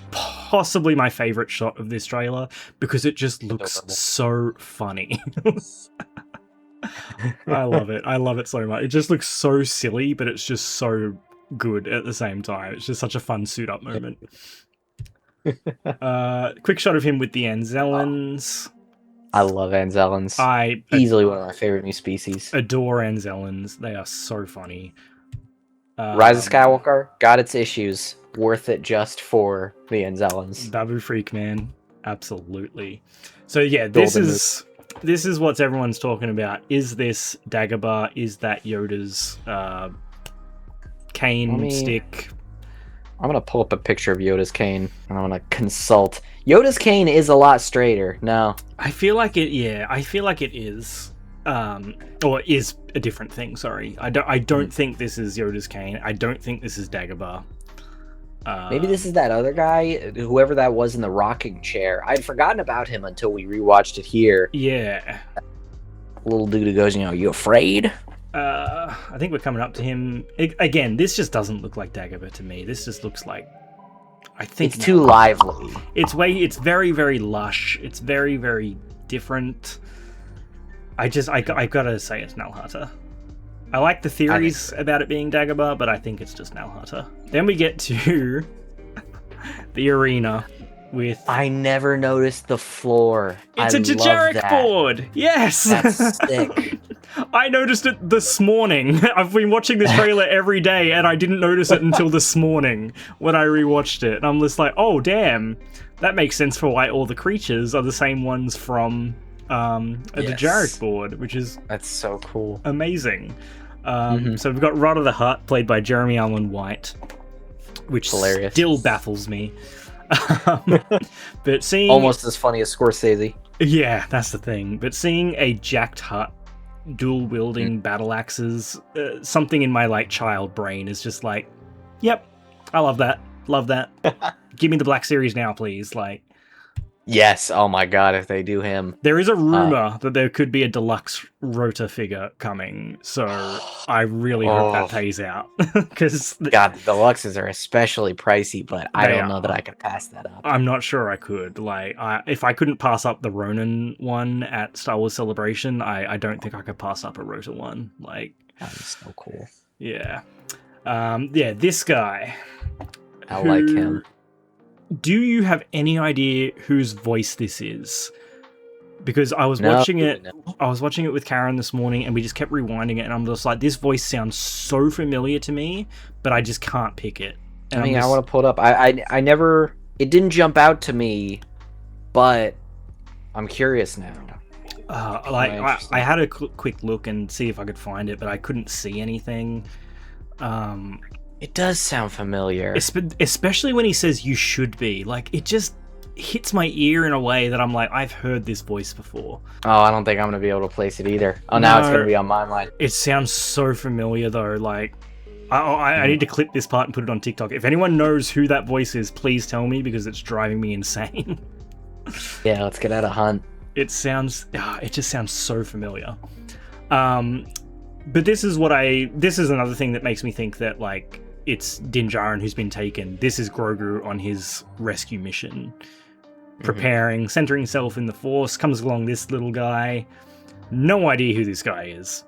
possibly my favorite shot of this trailer, because it just looks so funny. I love it. I love it so much. It just looks so silly, but it's just so good at the same time. It's just such a fun suit up moment. Quick shot of him with the Anzellans. I love Anzellans. Easily one of my favorite new species. Adore Anzellans. They are so funny. Rise of Skywalker got its issues. Worth it just for the Anzellans. Babu Freak, man. Absolutely. So yeah, this is what everyone's talking about. Is this Dagobah? Is that Yoda's cane stick? I'm gonna pull up a picture of Yoda's cane and I'm gonna consult. Yoda's cane is a lot straighter. No, I feel like it. Yeah, I feel like it is. Or is a different thing. Sorry, I don't think this is Yoda's cane. I don't think this is Dagobah. Maybe this is that other guy, whoever that was in the rocking chair. I'd forgotten about him until we rewatched it here. Yeah. Little dude who goes, you afraid? I think we're coming up to him. Again, this just doesn't look like Dagobah to me. This just looks like... I think it's too lively. It's very, very lush. It's very, very different. I gotta say it's Nalhata. I like the theories about it being Dagobah, but I think it's just Nalhata. Then we get to the arena with... I never noticed the floor. It's a Djarin board! Yes! That's sick. I noticed it this morning. I've been watching this trailer every day, and I didn't notice it until this morning when I rewatched it. And I'm just like, oh, damn. That makes sense for why all the creatures are the same ones from... the Djarin board, which is that's so cool, amazing. So we've got Rotta the Hutt, played by Jeremy Allen White, which hilarious. Still baffles me. But seeing almost as funny as Scorsese. Yeah, that's the thing. But seeing a jacked Hutt dual wielding battle axes, something in my child brain is just like, yep, I love that. Love that. Give me the Black Series now, please. Yes, oh my god, if they do him. There is a rumor that there could be a deluxe Rota figure coming, so I really hope that pays out. Because God, the deluxes are especially pricey, but I don't know that I could pass that up. I'm not sure I could. If I couldn't pass up the Ronin one at Star Wars Celebration, I don't think I could pass up a Rota one. That is so cool. Yeah. This guy. I like him. Do you have any idea whose voice this is? Because I was watching it. I was watching it with Karen this morning, and we just kept rewinding it, and I'm just like, this voice sounds so familiar to me, but I just can't pick it. And I want to pull it up. I never. It didn't jump out to me, but I'm curious now. I had a quick look and see if I could find it, but I couldn't see anything. It does sound familiar. Especially when he says you should be. It just hits my ear in a way that I'm like, I've heard this voice before. Oh, I don't think I'm going to be able to place it either. Oh, now it's going to be on my mind. It sounds so familiar, though. I need to clip this part and put it on TikTok. If anyone knows who that voice is, please tell me, because it's driving me insane. Yeah, let's get out a hunt. It just sounds so familiar. But this is another thing that makes me think that, it's Din Djarin who's been taken. This is Grogu on his rescue mission. Preparing, centering himself in the Force, comes along this little guy. No idea who this guy is.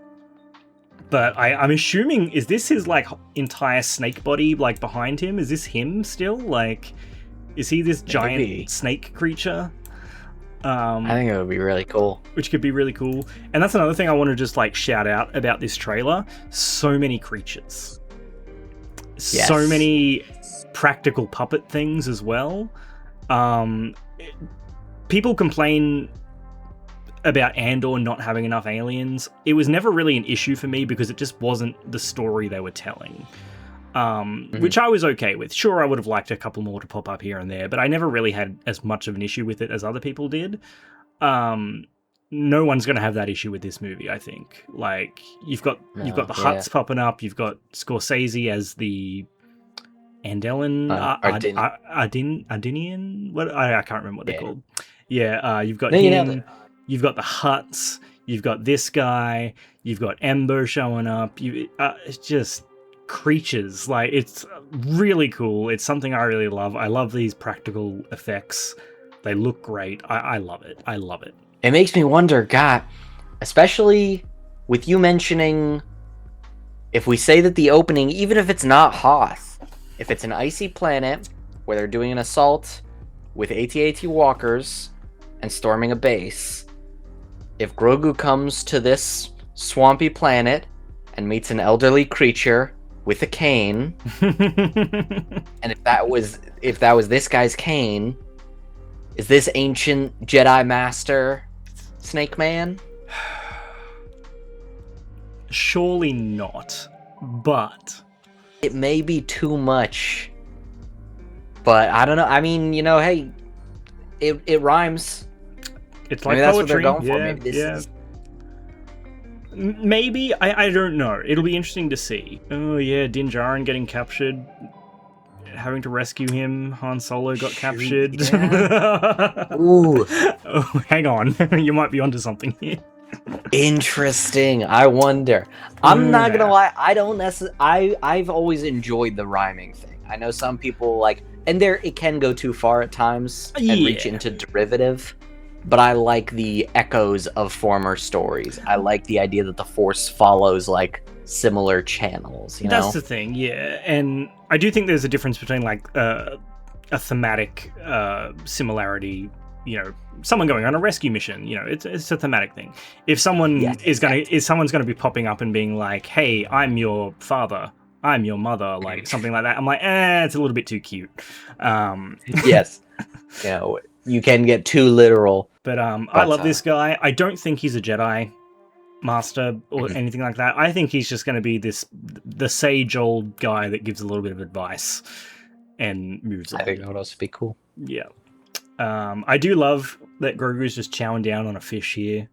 But I'm assuming, is this his, entire snake body, behind him? Is this him still? Is he this giant snake creature? I think it would be really cool. Which could be really cool. And that's another thing I want to just, shout out about this trailer. So many creatures. Yes. So many practical puppet things as well. People complain about Andor not having enough aliens. It was never really an issue for me because it just wasn't the story they were telling. Which I was okay with. Sure, I would have liked a couple more to pop up here and there, but I never really had as much of an issue with it as other people did. No one's going to have that issue with this movie, I think. You've got the Hutts popping up. You've got Scorsese as the Andellan, Ardinian. What I can't remember what they're called. Yeah, you've got him. You've got the Hutts. You've got this guy. You've got Embo showing up. It's just creatures. It's really cool. It's something I really love. I love these practical effects. They look great. I love it. I love it. It makes me wonder, God, especially with you mentioning, if we say that the opening, even if it's not Hoth, if it's an icy planet where they're doing an assault with AT-AT walkers and storming a base, if Grogu comes to this swampy planet and meets an elderly creature with a cane. And if that was this guy's cane, is this ancient Jedi Master Snake Man? Surely not, but It may be too much. But I don't know. I mean, hey, it rhymes. it's like Maybe that's poetry. what they're going for. Yeah, Maybe this yeah. is... Maybe, I don't know. It'll be interesting to see. Oh yeah, Din Djarin getting captured, having to rescue him. Han Solo got captured. Yeah. Ooh, Oh, hang on, you might be onto something here. interesting. I wonder. I'm not gonna lie. I don't necessarily. I've always enjoyed the rhyming thing. I know some people like, and it can go too far at times and reach Yeah. into derivative. But I like the echoes of former stories. I like the idea that the Force follows like similar channels. You know, That's the thing, yeah. And I do think there's a difference between like a thematic similarity. Someone going on a rescue mission. It's a thematic thing. If someone someone's gonna be popping up and being like, "Hey, I'm your father. I'm your mother," like something like that. I'm like, it's a little bit too cute. Yes, you can get too literal. But I love this guy. I don't think he's a Jedi master or anything like that. I think he's just going to be the sage old guy that gives a little bit of advice and moves on. I think that would also be cool. Yeah. I do love that Grogu's just chowing down on a fish here.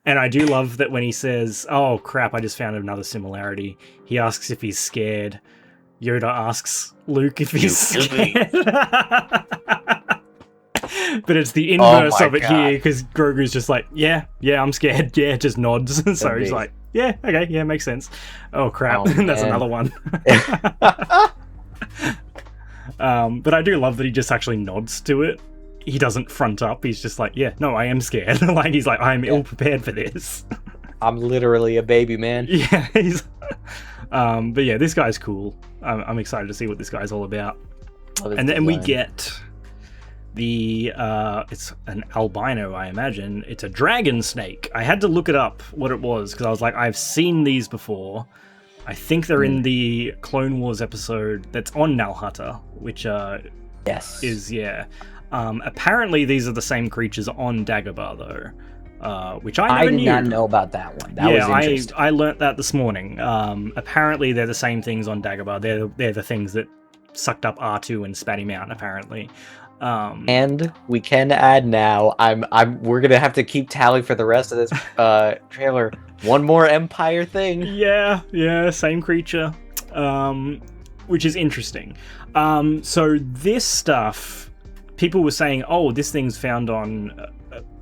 And I do love that when he says, "Oh crap, I just found another similarity," he asks if he's scared. Yoda asks Luke if he's scared. But it's the inverse of it here, because Grogu's just like, yeah, I'm scared. Yeah, just nods. So he's like, yeah, okay, yeah, makes sense. Oh crap, that's another one. But I do love that he just actually nods to it. He doesn't front up. He's just like, yeah, no, I am scared. Like, he's like, I'm ill prepared for this. I'm literally a baby, man. Yeah, but yeah, this guy's cool. I'm excited to see what this guy's all about. And then we get it's an albino, I imagine. It's a dragon snake. I had to look it up what it was, because I was like, I've seen these before. I think they're in the Clone Wars episode that's on Nal Hutta, which is apparently these are the same creatures on Dagobah though, which I never knew. I did not know about that one. That was interesting. I learnt that this morning. Apparently they're the same things on Dagobah. They're the things that sucked up R2 and spat him out, apparently. And we can add now. We're gonna have to keep tally for the rest of this trailer. One more Empire thing. Yeah, same creature, which is interesting. So this stuff, people were saying, oh, this thing's found on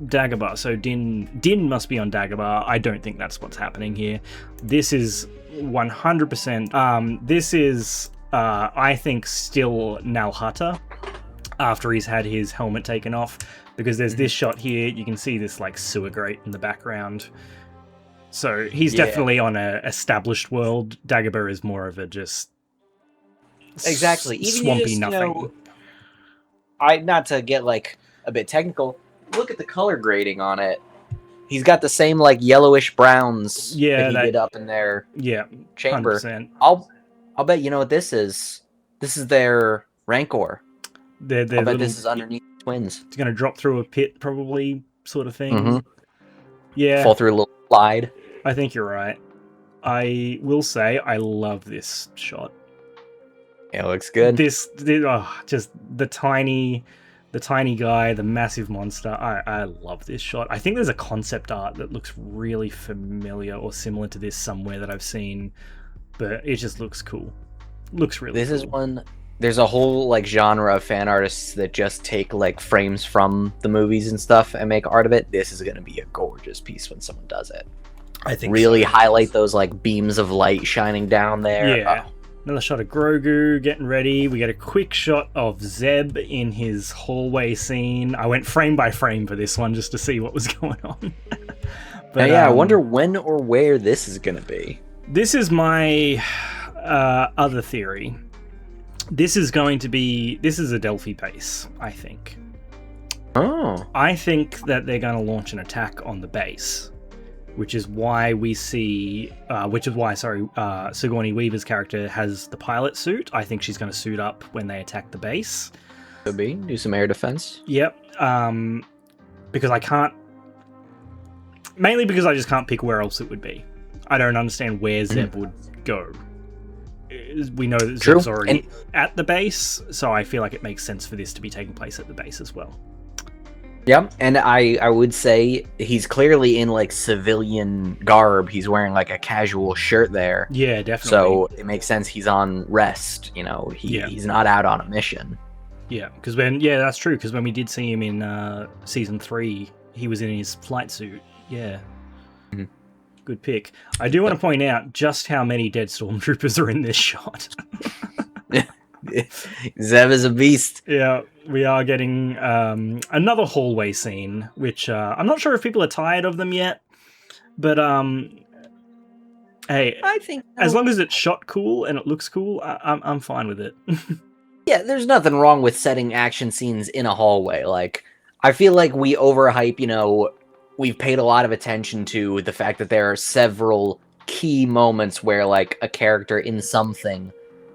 Dagobah, so Din must be on Dagobah. I don't think that's what's happening here. This is 100%. This is, I think, still Nal Hutta, after he's had his helmet taken off, because there's this shot here. You can see this like sewer grate in the background. So he's definitely on a established world. Dagobah is more of a just exactly even swampy nothing. Not to get like a bit technical, look at the color grading on it. He's got the same like yellowish browns that he did up in their chamber. 100%. I'll bet you know what this is. This is their Rancor. They're I bet this is underneath the twins. It's going to drop through a pit, probably, sort of thing. Yeah. Fall through a little slide. I think you're right. I will say I love this shot. It looks good. Just the tiny guy, the massive monster. I love this shot. I think there's a concept art that looks really familiar or similar to this somewhere that I've seen, but it just looks cool. Looks really This cool. is one. There's a whole like genre of fan artists that just take like frames from the movies and stuff and make art of it. This is gonna be a gorgeous piece when someone does it. I think really so. highlight those like beams of light shining down there. Yeah. Another shot of Grogu getting ready. We get a quick shot of Zeb in his hallway scene. I went frame by frame for this one just to see what was going on. But I wonder when or where this is gonna be. This is my other theory. This is a Delphi base, I think. Oh. I think that they're going to launch an attack on the base. which is why Sigourney Weaver's character has the pilot suit. I think she's going to suit up when they attack the base. Could be. Do some air defense. Yep. Because I can't... Mainly because I just can't pick where else it would be. I don't understand where Zeb would go. We know that Zeb's already at the base, so I feel like it makes sense for this to be taking place at the base as well. Yeah, and I would say he's clearly in like civilian garb. He's wearing like a casual shirt there. Yeah, definitely. So it makes sense he's on rest. You know, he's not out on a mission. Yeah, that's true. Because when we did see him in season 3, he was in his flight suit. Yeah. Mm-hmm. Good pick. I do want to point out just how many dead stormtroopers are in this shot. Zeb is a beast. Yeah, we are getting another hallway scene, which I'm not sure if people are tired of them yet, but hey, I think as long as it's shot cool and it looks cool, I'm fine with it. Yeah, there's nothing wrong with setting action scenes in a hallway. Like, I feel like we overhype, you know, we've paid a lot of attention to the fact that there are several key moments where, like, a character in something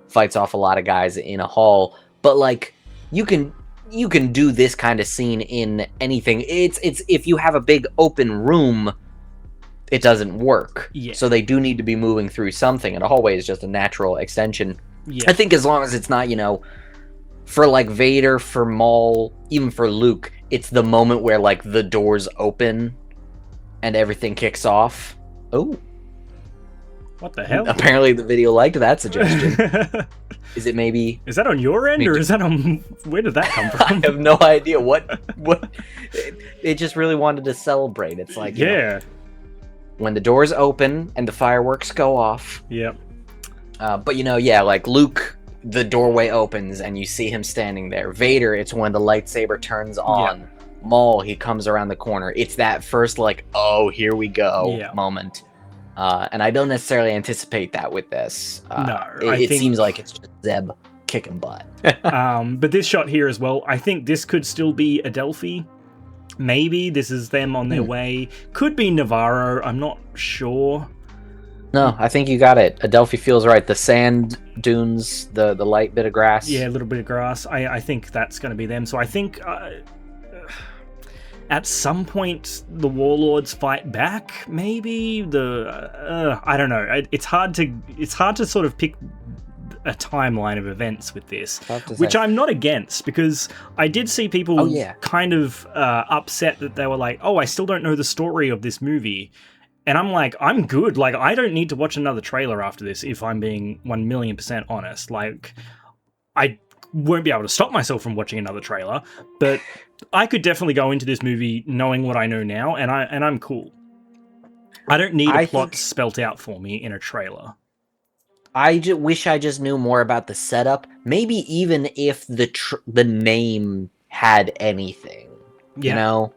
fights off a lot of guys in a hall. But, like, you can do this kind of scene in anything. It's if you have a big open room, it doesn't work. Yeah. So they do need to be moving through something, and a hallway is just a natural extension. Yeah. I think as long as it's not, you know, for like Vader, for Maul, even for Luke, it's the moment where like the doors open and everything kicks off. Oh. What the hell? Apparently the video liked that suggestion. Is it maybe... Is that on your end, or is that on... Where did that come from? I have no idea. What... It just really wanted to celebrate. It's like, you know, when the doors open and the fireworks go off. Yep. But, you know, yeah, like Luke, the doorway opens and you see him standing there. Vader, it's when the lightsaber turns on. Yeah. Maul, he comes around the corner. It's that first, like, oh, here we go moment. And I don't necessarily anticipate that with this. No, it seems like it's just Zeb kicking butt. But this shot here as well, I think this could still be Adelphi. Maybe this is them on their way. Could be Navarro. I'm not sure. No, I think you got it. Adelphi feels right. The sand dunes, the light bit of grass. Yeah, a little bit of grass. I think that's going to be them. So I think at some point the warlords fight back. Maybe I don't know. It's hard to sort of pick a timeline of events with this, which I'm not against, because I did see people kind of upset that they were like, oh, I still don't know the story of this movie. And I'm like, I'm good. Like, I don't need to watch another trailer after this, if I'm being 1,000,000% honest. Like, I won't be able to stop myself from watching another trailer, but I could definitely go into this movie knowing what I know now, and I'm cool. I don't need a plot spelt out for me in a trailer. I wish I just knew more about the setup. Maybe even if the name had anything, you know?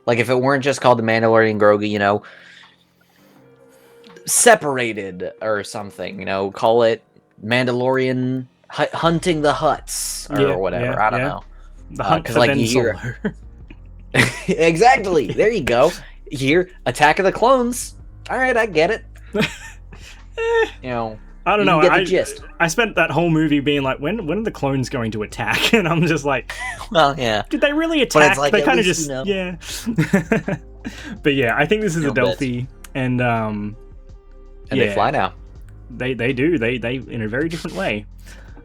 Like, if it weren't just called The Mandalorian Grogu, you know, separated or something, you know, call it Mandalorian Hunting the Hutts or whatever. I don't know. The hunt for Ben Solo. Exactly. There you go. You hear Attack of the Clones. All right, I get it. You know, I don't know. Get the gist. I spent that whole movie being like, when are the clones going to attack? And I'm just like, well, yeah. Did they really attack? Like, they kind of just, you know. yeah. But yeah, I think this is Adelphi, and they fly now. They do. They in a very different way.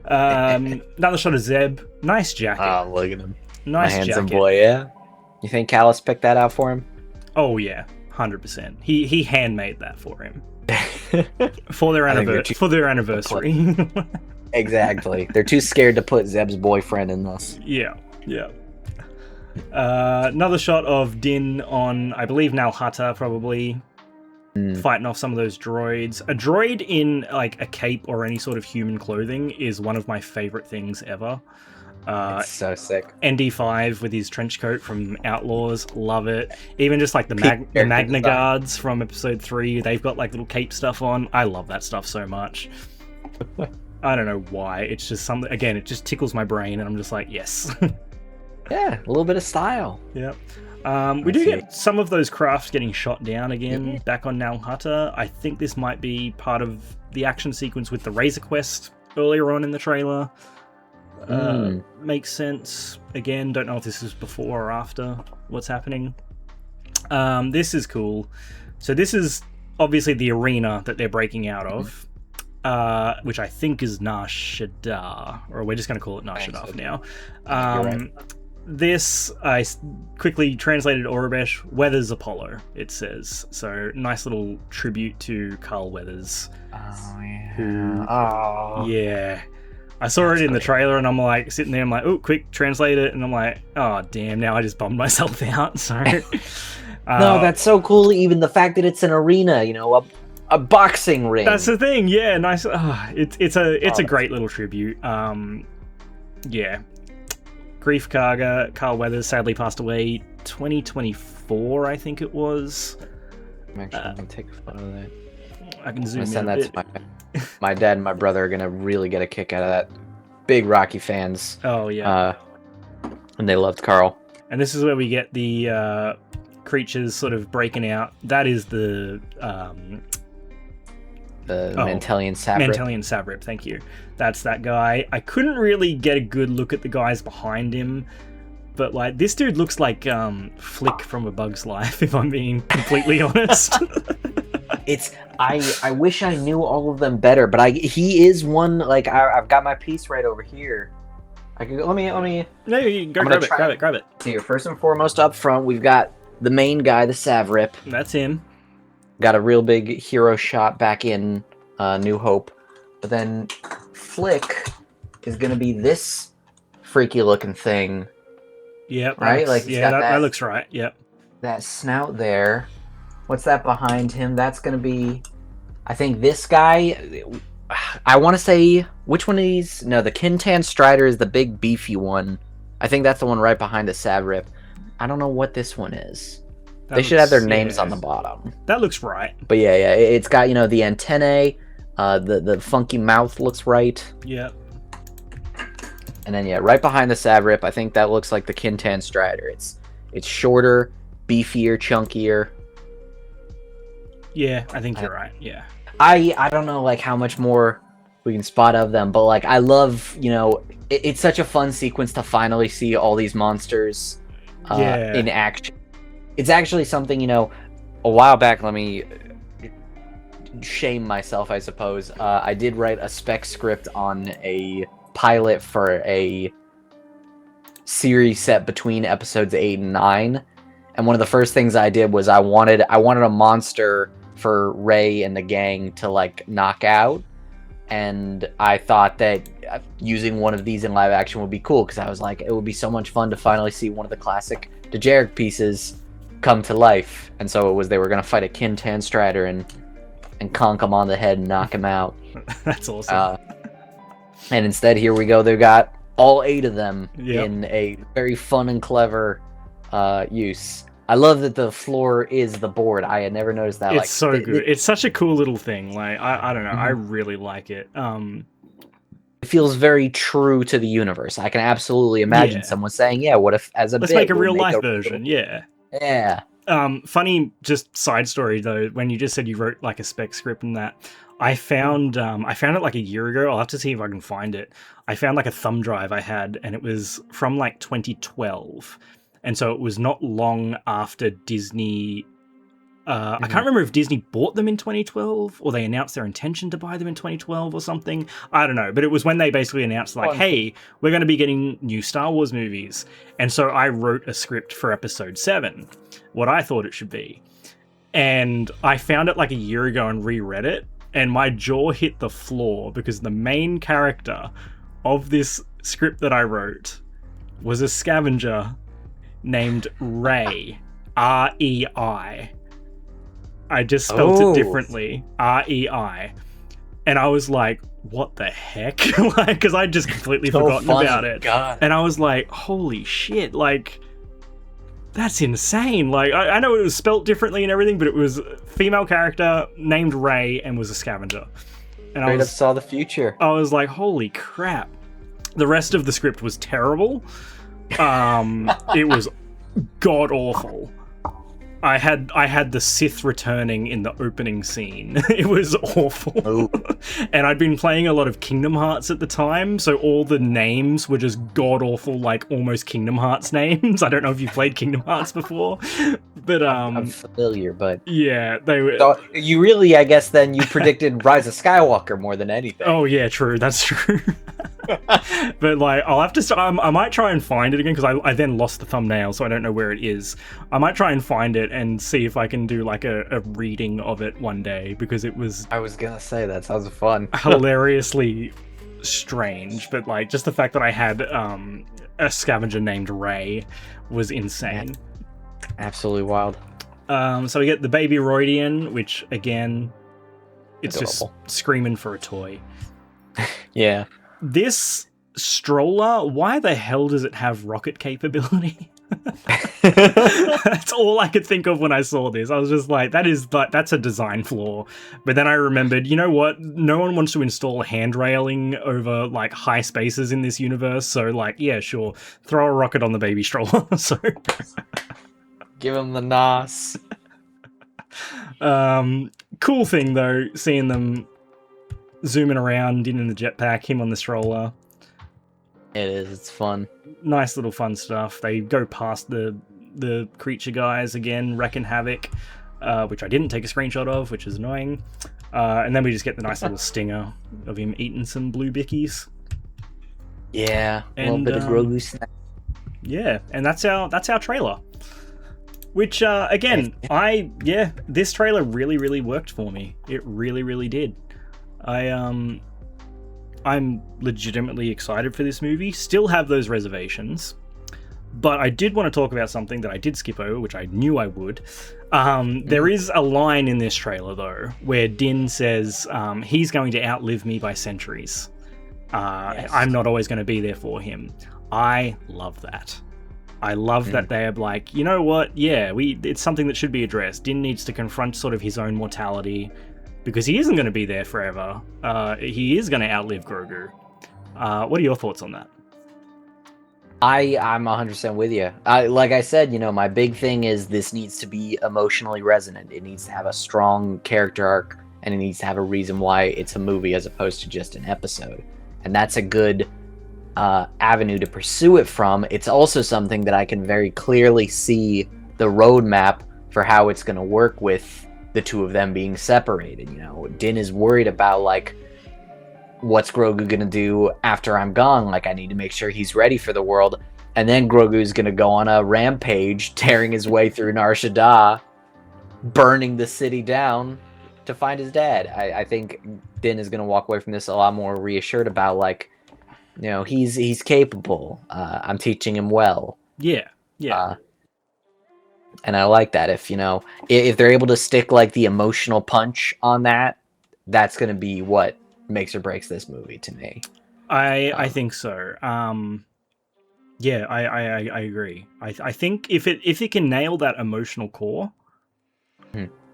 Another shot of Zeb. Nice jacket. Oh, look at him. Nice handsome jacket. boy, yeah. You think Callus picked that out for him? Oh yeah, 100%. He handmade that for him. For their anniversary. Exactly. They're too scared to put Zeb's boyfriend in this. Yeah. Another shot of Din on, I believe, Nalhutta, probably. Fighting off some of those droids. A droid in like a cape or any sort of human clothing is one of my favorite things ever. It's so sick. ND5 with his trench coat from Outlaws, love it. Even just like the Magna Guards from episode 3, they've got like little cape stuff on. I love that stuff so much. I don't know why. It's just something, again, it just tickles my brain and I'm just like, yes. Yeah, a little bit of style. Yep. We do get some of those crafts getting shot down again back on Nal Hutta. I think this might be part of the action sequence with the Razor Quest earlier on in the trailer. Makes sense. Again, don't know if this is before or after what's happening. This is cool. So this is obviously the arena that they're breaking out of, which I think is Nar Shaddaa, or we're just going to call it Nar Shaddaa for now. Right. This, I quickly translated Aurebesh, Weathers Apollo, it says. So, nice little tribute to Carl Weathers. Oh, yeah. Who, yeah. I saw it in the trailer and I'm like, sitting there, I'm like, oh, quick, translate it. And I'm like, oh, damn, now I just bummed myself out. So, no, that's so cool. Even the fact that it's an arena, a boxing ring. That's the thing, yeah. Nice. It's a great little tribute. Yeah. Grief Karga, Carl Weathers sadly passed away 2024, I think it was. I'm actually going to take a photo of that. I can zoom in send a that bit. to my dad and my brother are going to really get a kick out of that. Big Rocky fans. Oh, yeah. And they loved Carl. And this is where we get the creatures sort of breaking out. That is the Mantelian Sabrip. Mantelian Sabrip, thank you. That's that guy. I couldn't really get a good look at the guys behind him, but like this dude looks like Flick from A Bug's Life, if I'm being completely honest. I wish I knew all of them better, but he is one. Like I've got my piece right over here. Let me. No, you can grab it. Here, first and foremost, up front, we've got the main guy, the Savrip. That's him. Got a real big hero shot back in New Hope. But then Flick is going to be this freaky looking thing. Yep. Right? That looks right. Yep. That snout there. What's that behind him? That's going to be, I think this guy, I want to say, which one of these? No, the Kintan Strider is the big beefy one. I think that's the one right behind the Savrip. I don't know what this one is. They should have their names on the bottom. That looks right. But yeah, it's got, the antennae, the funky mouth looks right. Yep. And then right behind the Savrip, I think that looks like the Kintan Strider. It's shorter, beefier, chunkier. Yeah, I think you're right. Yeah. I don't know how much more we can spot of them, but I love, it's such a fun sequence to finally see all these monsters in action. It's actually something, a while back, let me shame myself, I suppose. I did write a spec script on a pilot for a series set between episodes 8 and 9. And one of the first things I did was I wanted a monster for Rey and the gang to knock out. And I thought that using one of these in live action would be cool, because I was like, it would be so much fun to finally see one of the classic Djarin pieces come to life. And so it was, they were going to fight a Kintan Strider and conk him on the head and knock him out. That's awesome. And instead, here we go, they've got all 8 of them in a very fun and clever use. I love that the floor is the board. I had never noticed that. It's so good. It's such a cool little thing. I don't know. I really like it. It feels very true to the universe. I can absolutely imagine someone saying, "Yeah, what if as a let's make a real life version?" Yeah. Funny, just side story though. When you just said you wrote a spec script and that, I found it a year ago. I'll have to see if I can find it. I found a thumb drive I had, and it was from 2012. And so it was not long after Disney... I can't remember if Disney bought them in 2012 or they announced their intention to buy them in 2012 or something. I don't know. But it was when they basically announced, hey, we're going to be getting new Star Wars movies. And so I wrote a script for episode 7, what I thought it should be. And I found it a year ago and reread it. And my jaw hit the floor because the main character of this script that I wrote was a scavenger named Rei, R-E-I. I just spelled it differently, R-E-I. And I was like, what the heck? Because I'd just completely forgotten about it. God. And I was like, holy shit, that's insane. I know it was spelt differently and everything, but it was a female character named Rei and was a scavenger. And I saw the future. I was like, holy crap. The rest of the script was terrible. It was god awful. I had the Sith returning in the opening scene. It was awful. Ooh. And I'd been playing a lot of Kingdom Hearts at the time, so all the names were just god awful, like almost Kingdom Hearts names. I don't know if you played Kingdom Hearts before, but I'm familiar, but yeah, they were. so you really, I guess, then you predicted Rise of Skywalker more than anything. Oh yeah, true. That's true. But like, I'll have to. I might try and find it again because I then lost the thumbnail, so I don't know where it is. I might try and find it and see if I can do like a reading of it one day because it was I was gonna say that sounds fun. hilariously strange. But like, just the fact that I had a scavenger named Ray was insane. Absolutely wild. So we get the baby Roidian, which again, it's Adorable. just screaming for a toy. Yeah. This stroller, why the hell does it have rocket capability? That's all I could think of when I saw this. I was just like, that's a design flaw. But then I remembered, you know what? No one wants to install hand railing over like high spaces in this universe. So like, yeah, sure, throw a rocket on the baby stroller. So Give him the nos. cool thing though, seeing them zooming around in the jetpack, him on the stroller. It is. It's fun. Nice little fun stuff. They go past the creature guys again, wrecking havoc, which I didn't take a screenshot of, which is annoying. And then we just get the nice little stinger of him eating some blue bickies. Yeah. A little And, bit of Grogu snack. Yeah, and that's our trailer. Which again, this trailer really worked for me. It really did. I'm legitimately excited for this movie. Still have those reservations, but I did want to talk about something that I did skip over, which I knew I would. There is a line in this trailer though, where Din says he's going to outlive me by centuries. Yes. I'm not always going to be there for him. I love that. I love that they're like, you know what? Yeah, it's something that should be addressed. Din needs to confront sort of his own mortality, because he isn't going to be there forever. He is going to outlive Grogu. What are your thoughts on that? I'm 100% with you. Like I said, my big thing is this needs to be emotionally resonant. It needs to have a strong character arc, and it needs to have a reason why it's a movie as opposed to just an episode. And that's a good avenue to pursue it from. It's also something that I can very clearly see the roadmap for how it's going to work with the two of them being separated. Din is worried about like, what's Grogu gonna do after I'm gone? Like, I need to make sure he's ready for the world. And then Grogu's gonna go on a rampage, tearing his way through Nar Shaddaa, burning the city down to find his dad. I think Din is gonna walk away from this a lot more reassured about like, he's capable. I'm teaching him well. Yeah. And I like that. If they're able to stick like the emotional punch on that, that's gonna be what makes or breaks this movie to me. I think so. Yeah, I agree. I think if it can nail that emotional core,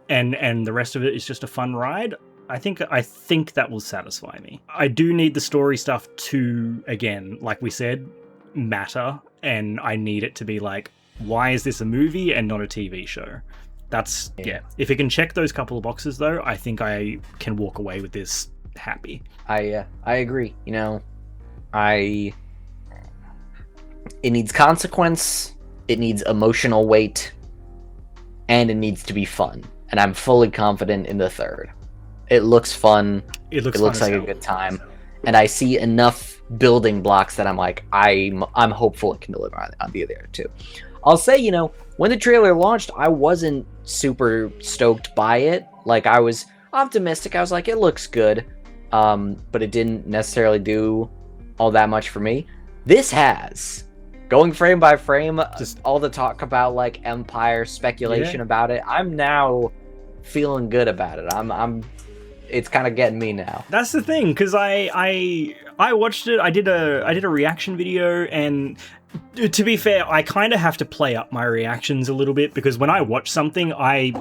and the rest of it is just a fun ride, I think that will satisfy me. I do need the story stuff to, again, like we said, matter, and I need it to be like, why is this a movie and not a TV show? That's yeah. If it can check those couple of boxes, though, I think I can walk away with this happy. I agree. It needs consequence, it needs emotional weight, and it needs to be fun. And I'm fully confident in the third. It looks fun. It looks like a good time. And I see enough building blocks that I'm like, I'm hopeful it can deliver on the other two. I'll say, when the trailer launched, I wasn't super stoked by it. Like, I was optimistic. I was like, it looks good. But it didn't necessarily do all that much for me. This has. Going frame by frame, just all the talk about, like, Empire, speculation about it, I'm now feeling good about it. It's kind of getting me now. That's the thing, because I watched it. I did a reaction video, and to be fair, I kind of have to play up my reactions a little bit, because when I watch something, I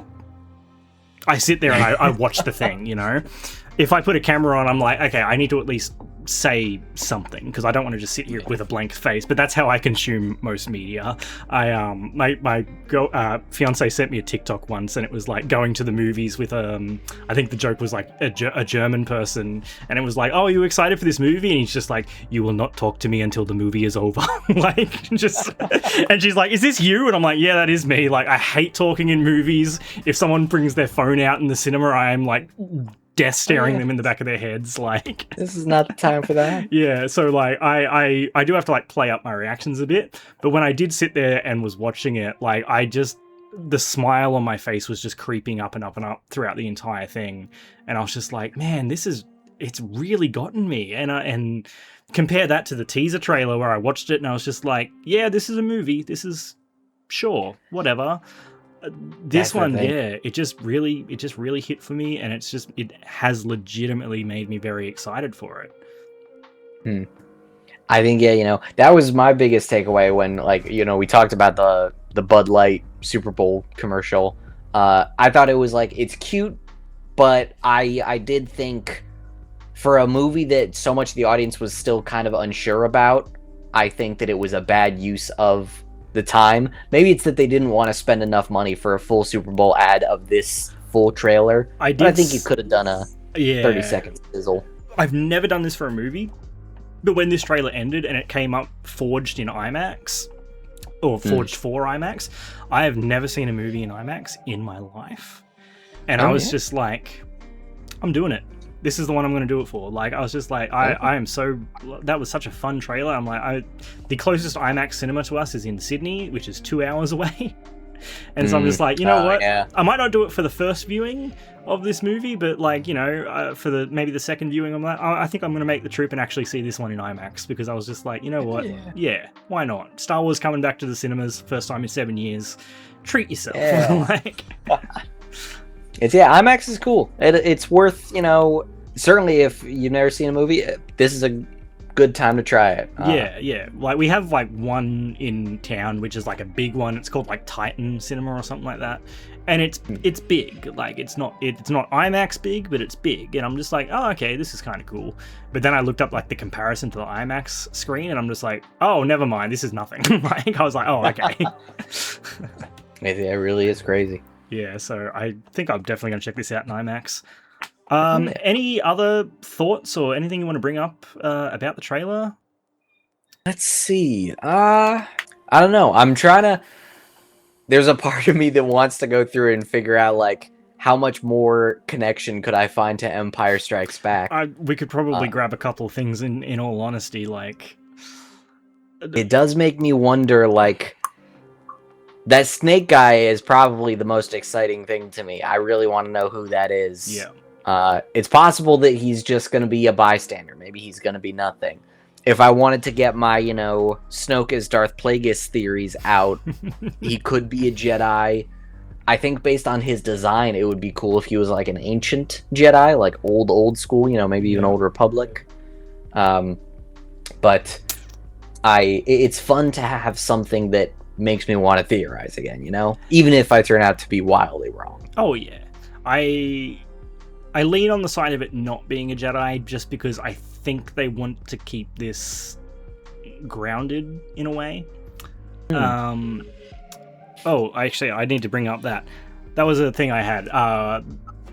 sit there and I watch the thing. If I put a camera on, I'm like, okay, I need to at least say something, because I don't want to just sit here with a blank face. But that's how I consume most media. My fiance sent me a TikTok once, and it was like going to the movies with I think the joke was like a German person, and it was like, "Oh, are you excited for this movie?" And he's just like, "You will not talk to me until the movie is over." Like, just, and she's like, "Is this you?" And I'm like, "Yeah, that is me." Like, I hate talking in movies. If someone brings their phone out in the cinema, I'm like death staring them in the back of their heads. Like, this is not the time for that. Yeah, so like I do have to like play up my reactions a bit, but when I did sit there and was watching it, like the smile on my face was just creeping up and up and up throughout the entire thing, and I was just like, man, it's really gotten me. And compare that to the teaser trailer where I watched it and I was just like, yeah, this is a movie. This is sure, whatever. This one, yeah, it just really hit for me, and it has legitimately made me very excited for it. I think, yeah, that was my biggest takeaway when, like, we talked about the Bud Light Super Bowl commercial. I thought it was like, it's cute, but I did think for a movie that so much of the audience was still kind of unsure about, I think that it was a bad use of the time. Maybe it's that they didn't want to spend enough money for a full Super Bowl ad of this full trailer. I think you could have done a 30-second sizzle. I've never done this for a movie, but when this trailer ended and it came up forged in IMAX, or forged for IMAX, I have never seen a movie in IMAX in my life. And I was just like, I'm doing it. This is the one I'm going to do it for. Like, I was just like, I am so... That was such a fun trailer. I'm like, the closest IMAX cinema to us is in Sydney, which is 2 hours away. And so I'm just like, you know what? Yeah. I might not do it for the first viewing of this movie, but like, for maybe the second viewing, I'm like, I think I'm going to make the trip and actually see this one in IMAX, because I was just like, you know what? Yeah, why not? Star Wars coming back to the cinemas, first time in 7 years. Treat yourself. Yeah. Like... IMAX is cool. It's worth, certainly if you've never seen a movie, this is a good time to try it. Yeah. Like, we have like one in town, which is like a big one. It's called like Titan Cinema or something like that. And it's big. Like, it's not IMAX big, but it's big. And I'm just like, oh, okay, this is kind of cool. But then I looked up like the comparison to the IMAX screen, and I'm just like, oh, never mind, this is nothing. Like, I was like, oh, okay. It really is crazy. Yeah, so I think I'm definitely going to check this out in IMAX. Any other thoughts or anything you want to bring up about the trailer? Let's see. I don't know. I'm trying to... There's a part of me that wants to go through and figure out, like, how much more connection could I find to Empire Strikes Back? We could probably grab a couple of things, in all honesty, like... It does make me wonder, like... That snake guy is probably the most exciting thing to me. I really want to know who that is. Yeah. It's possible that he's just going to be a bystander. Maybe he's going to be nothing. If I wanted to get my, Snoke as Darth Plagueis theories out, he could be a Jedi. I think based on his design, it would be cool if he was like an ancient Jedi, like old school, maybe even Old Republic. But it's fun to have something that makes me want to theorize again, even if I turn out to be wildly wrong. Oh yeah, I lean on the side of it not being a Jedi, just because I think they want to keep this grounded in a way. Actually, I need to bring up that was a thing I had.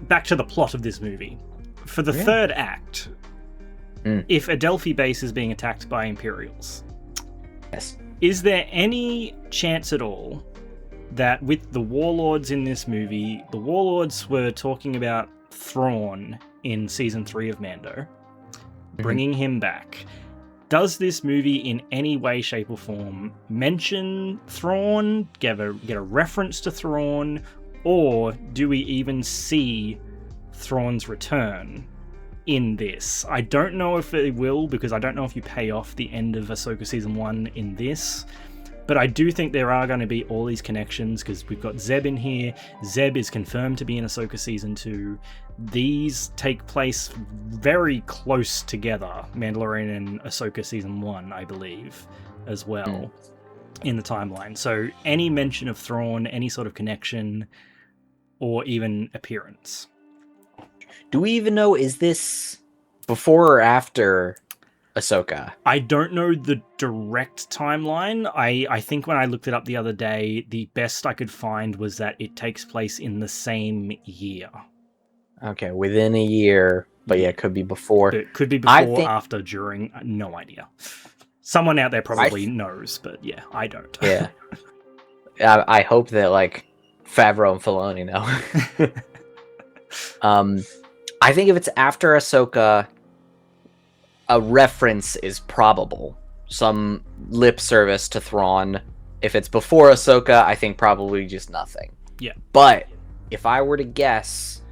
Back to the plot of this movie. For the third act, if Adelphi base is being attacked by Imperials, yes, is there any chance at all that with the warlords in this movie, the warlords were talking about Thrawn in season 3 of Mando, bringing him back? Does this movie in any way, shape, or form mention Thrawn, get a reference to Thrawn, or do we even see Thrawn's return in this? I don't know if it will, because I don't know if you pay off the end of Ahsoka season 1 in this, but I do think there are going to be all these connections, because we've got Zeb in here. Zeb is confirmed to be in Ahsoka season 2. These take place very close together, Mandalorian and Ahsoka season 1, I believe, as well, in the timeline. So any mention of Thrawn, any sort of connection, or even appearance. Do we even know, is this before or after Ahsoka. I don't know the direct timeline. I think when I looked it up the other day, the best I could find was that it takes place in the same year. Okay, within a year, but yeah, it could be before. It could be I before, think- after, during, no idea. Someone out there probably knows, but yeah, I don't. Yeah. I hope that, like, Favreau and Filoni know. I think if it's after Ahsoka, a reference is probable. Some lip service to Thrawn. If it's before Ahsoka, I think probably just nothing. Yeah. But if I were to guess,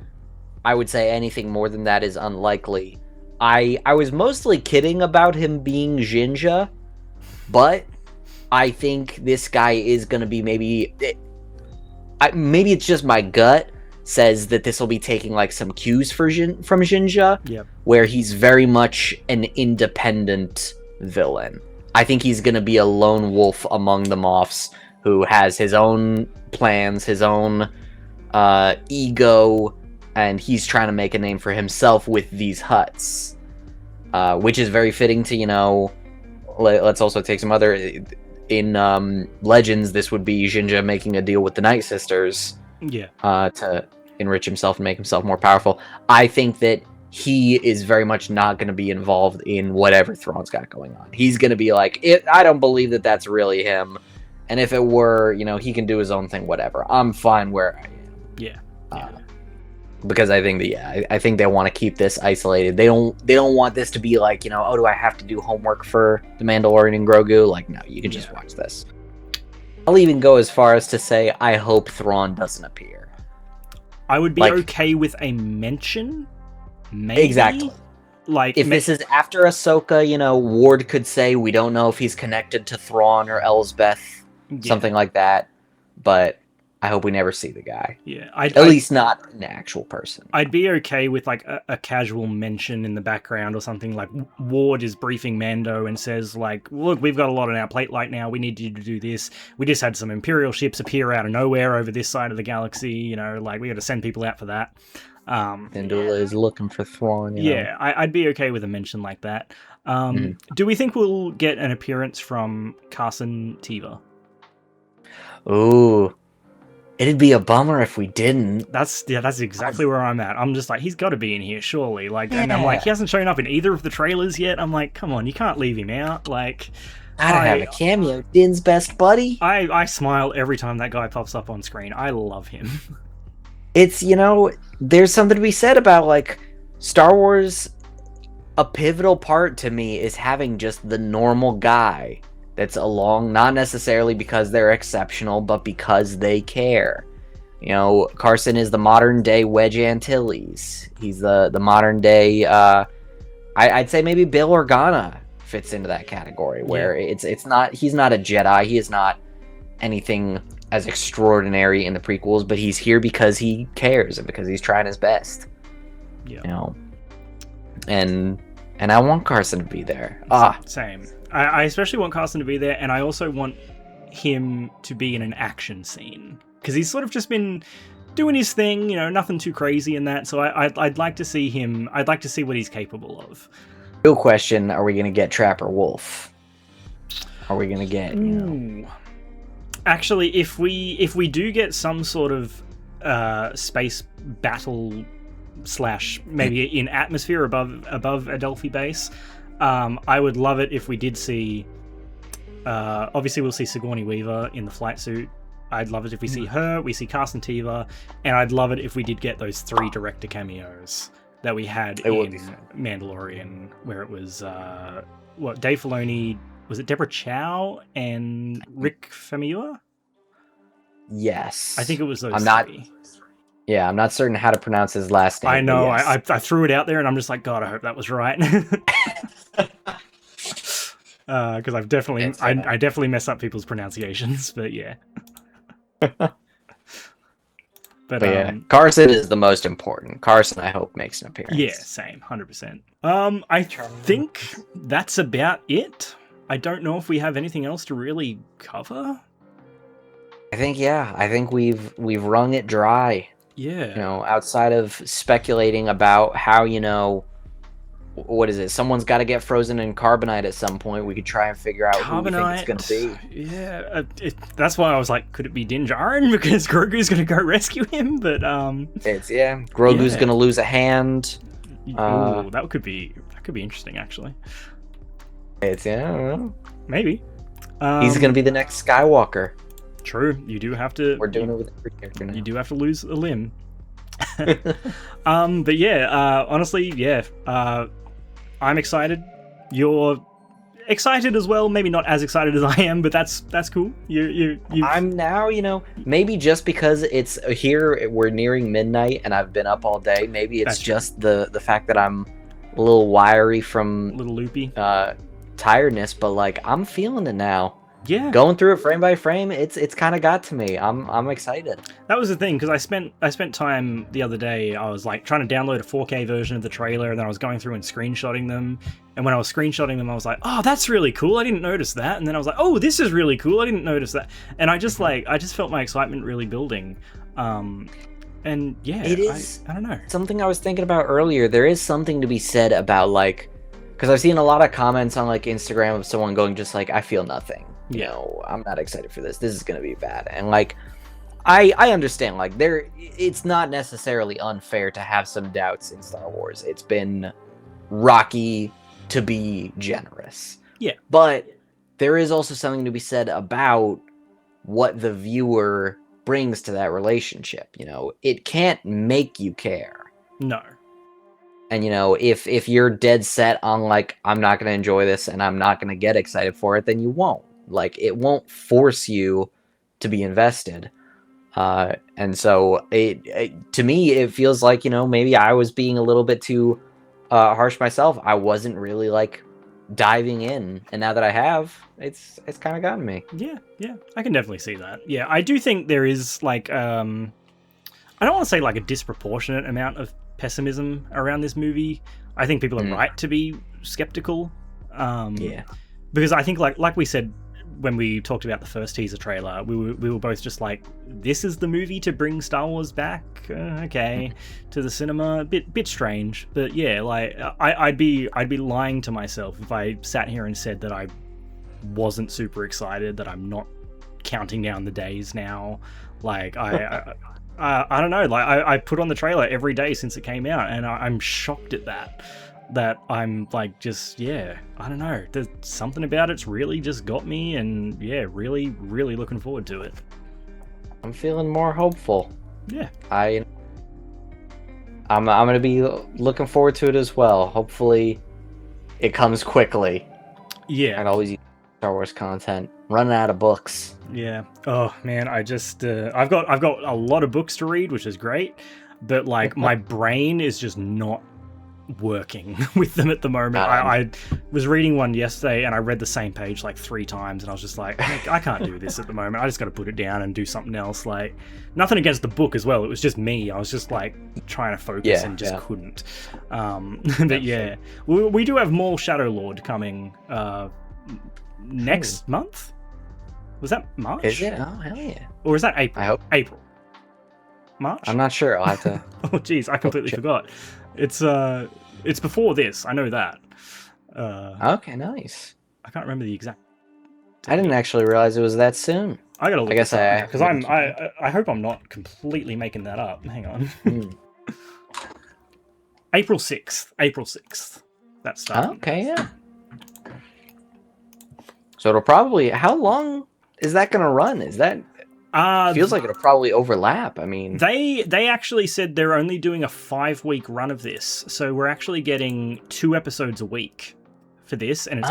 I would say anything more than that is unlikely. I was mostly kidding about him being Jinja, but I think this guy is going to be maybe it's just my gut says that this will be taking like some cues from Jinja, Yep. where he's very much an independent villain. I think he's going to be a lone wolf among the Moffs who has his own plans, his own ego, and he's trying to make a name for himself with these Hutts, which is very fitting to, you know, let's also take some other... In Legends, this would be Jinja making a deal with the Night Sisters to enrich himself and make himself more powerful. I think that he is very much not going to be involved in whatever Thrawn's got going on. He's going to be like, I don't believe that that's really him. And if it were, you know, he can do his own thing, whatever. I'm fine where I am. Yeah. Because I think that, I think they want to keep this isolated. They don't want this to be like, you know, oh, do I have to do homework for The Mandalorian and Grogu? Like, no, you can just watch this. I'll even go as far as to say, I hope Thrawn doesn't appear. I would be Like- okay with a mention, maybe. Exactly. Like, If this is after Ahsoka, you know, Ward could say, we don't know if he's connected to Thrawn or Elsbeth, something like that. But I hope we never see the guy. Yeah, At least not an actual person. I'd be okay with like a casual mention in the background or something. Like Ward is briefing Mando and says like, look, we've got a lot on our plate right now. We need you to do this. We just had some Imperial ships appear out of nowhere over this side of the galaxy. You know, like we got to send people out for that. Syndulla is looking for Thrawn. Yeah, I'd be okay with a mention like that. Do we think we'll get an appearance from Carson Teva? Ooh. It'd be a bummer if we didn't. That's exactly where I'm at. I'm just like, he's got to be in here, surely. Like, and I'm like, he hasn't shown up in either of the trailers yet. I'm like, come on, you can't leave him out. Like, Gotta have a cameo. Din's best buddy. I smile every time that guy pops up on screen. I love him. It's, you know, there's something to be said about, like, Star Wars. A pivotal part to me is having just the normal guy that's along, not necessarily because they're exceptional, but because they care. You know, Carson is the modern day Wedge Antilles. He's the modern day. I'd say maybe Bail Organa fits into that category, where it's not. He's not a Jedi. He is not anything as extraordinary in the prequels, but he's here because he cares and because he's trying his best. Yeah. You know, and I want Carson to be there. Same. I especially want Carson to be there, and I also want him to be in an action scene, because he's sort of just been doing his thing, you know, nothing too crazy in that. So I'd like to see him. I'd like to see what he's capable of. Real question: are we gonna get Trapper Wolf? Are we gonna get? You know... Actually, if we do get some sort of space battle / maybe in atmosphere above Adelphi base. I would love it if we did see... obviously, we'll see Sigourney Weaver in the flight suit. I'd love it if we see her, we see Carson Teva, and I'd love it if we did get those 3 director cameos that we had in Mandalorian, where it was, Dave Filoni... Was it Deborah Chow and Rick Famuyiwa? Yes. I think it was those three. Yeah, I'm not certain how to pronounce his last name. I know. Yes. I threw it out there, and I'm just like, God, I hope that was right. Because I definitely mess up people's pronunciations, but yeah. But yeah, Carson is the most important. Carson, I hope, makes an appearance. Yeah, same, 100%. I think that's about it. I don't know if we have anything else to really cover. I think we've wrung it dry. Yeah. You know, outside of speculating about how, you know, what is it? Someone's got to get frozen in carbonite at some point. We could try and figure out who we think it's going to be. Yeah, that's why I was like, could it be Din Djarin? Because Grogu's going to go rescue him, but Grogu's going to lose a hand. Ooh, that could be interesting, actually. I don't know. Maybe. He's going to be the next Skywalker. True. You do have to. We're doing it with every character now. You do have to lose a limb. But yeah, honestly, yeah. I'm excited. You're excited as well. Maybe not as excited as I am, but that's cool. You. I'm now, maybe just because it's here, we're nearing midnight, and I've been up all day. Maybe it's just the fact that I'm a little wiry from a little loopy tiredness, but like I'm feeling it now. Yeah, going through it frame by frame, it's kind of got to me. I'm excited. That was the thing, because I spent time the other day. I was like trying to download a 4K version of the trailer, and then I was going through and screenshotting them. And when I was screenshotting them, I was like, "Oh, that's really cool! I didn't notice that." And then I was like, "Oh, this is really cool! I didn't notice that." And I just felt my excitement really building. And yeah, it is. I don't know. Something I was thinking about earlier. There is something to be said about like, because I've seen a lot of comments on like Instagram of someone going just like, "I feel nothing." I'm not excited for this. This is gonna be bad. And like, I understand. Like, it's not necessarily unfair to have some doubts in Star Wars. It's been rocky, to be generous. Yeah. But there is also something to be said about what the viewer brings to that relationship. It can't make you care. No. And if you're dead set on like, I'm not gonna enjoy this and I'm not gonna get excited for it, then you won't. Like, it won't force you to be invested. And so it to me, it feels like, maybe I was being a little bit too harsh myself. I wasn't really like diving in. And now that I have, it's kind of gotten me. Yeah. I can definitely see that. Yeah, I do think there is like, I don't want to say like a disproportionate amount of pessimism around this movie. I think people are right to be skeptical. Because I think like we said, when we talked about the first teaser trailer, we were both just like, this is the movie to bring Star Wars back, to the cinema. A bit strange, but yeah, like I'd be lying to myself if I sat here and said that I wasn't super excited, that I'm not counting down the days now. Like I don't know, like I put on the trailer every day since it came out, and I'm shocked at that I'm like, just, I don't know, there's something about it's really just got me, and really, really looking forward to it. I'm feeling more hopeful. Yeah. I'm gonna be looking forward to it as well. Hopefully it comes quickly. Yeah. I'd always use Star Wars content. Running out of books. Yeah. Oh man, I just I've got a lot of books to read, which is great, but like my brain is just not working with them at the moment. I was reading one yesterday and I read the same page like 3 times, and I was just like, I can't do this at the moment. I just got to put it down and do something else. Like, nothing against the book as well, it was just me. I was just like trying to focus and just couldn't. But yeah, we do have more Shadow Lord coming next month. Was that March? Is it? Oh, hell yeah. Or is that April? I hope. April. March? I'm not sure. I'll have to... Oh, geez. I completely forgot. It's before this. I know that. Okay, nice. I can't remember the exact date. I didn't actually realize it was that soon. I gotta look. I guess because I hope I'm not completely making that up. Hang on. April 6th. That's starting. Okay, yeah. So it'll probably... How long is that going to run? Is that... feels like it'll probably overlap. I mean... They actually said they're only doing a 5-week run of this. So we're actually getting 2 episodes a week for this, and it's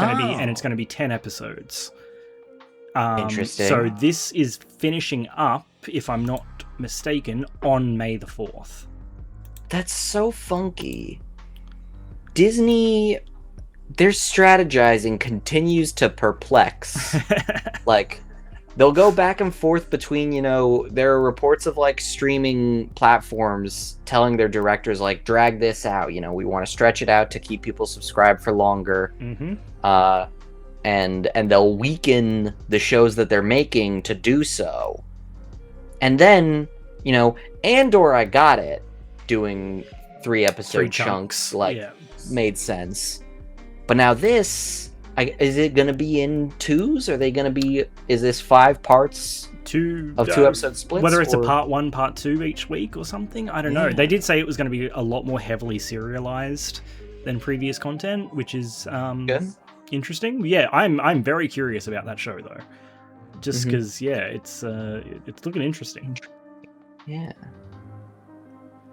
going to be 10 episodes. Interesting. So this is finishing up, if I'm not mistaken, on May the 4th. That's so funky. Disney, their strategizing continues to perplex. Like, they'll go back and forth between, there are reports of like streaming platforms telling their directors like, drag this out, we want to stretch it out to keep people subscribed for longer. And they'll weaken the shows that they're making to do so. And then, Andor, I got it, doing 3 episode chunks. Like, made sense. But now this, is it going to be in twos? Are they going to be? Is this 5 parts? Two episode splits? Whether it's a part 1, part 2 each week or something, I don't know. They did say it was going to be a lot more heavily serialized than previous content, which is interesting. Yeah, I'm very curious about that show though, just because it's looking interesting. Yeah.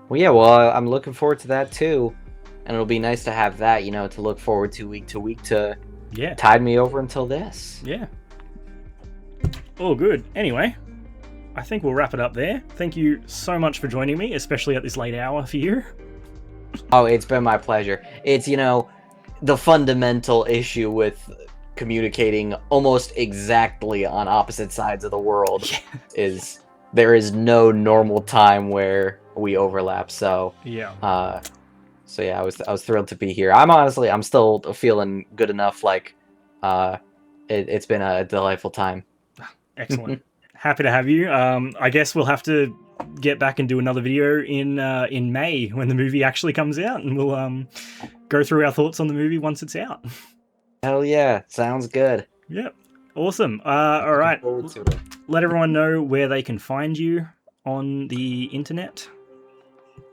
Well, I'm looking forward to that too, and it'll be nice to have that, to look forward to week to tide me over until this. Yeah. Oh, good. Anyway, I think we'll wrap it up there. Thank you so much for joining me, especially at this late hour for you. Oh, it's been my pleasure. It's, the fundamental issue with communicating almost exactly on opposite sides of the world is there is no normal time where we overlap. So I was thrilled to be here. I'm still feeling good enough. Like it's been a delightful time. Excellent. Happy to have you. I guess we'll have to get back and do another video in May when the movie actually comes out, and we'll go through our thoughts on the movie once it's out. Hell yeah, sounds good. Yep. Awesome. All right. Let everyone know where they can find you on the internet.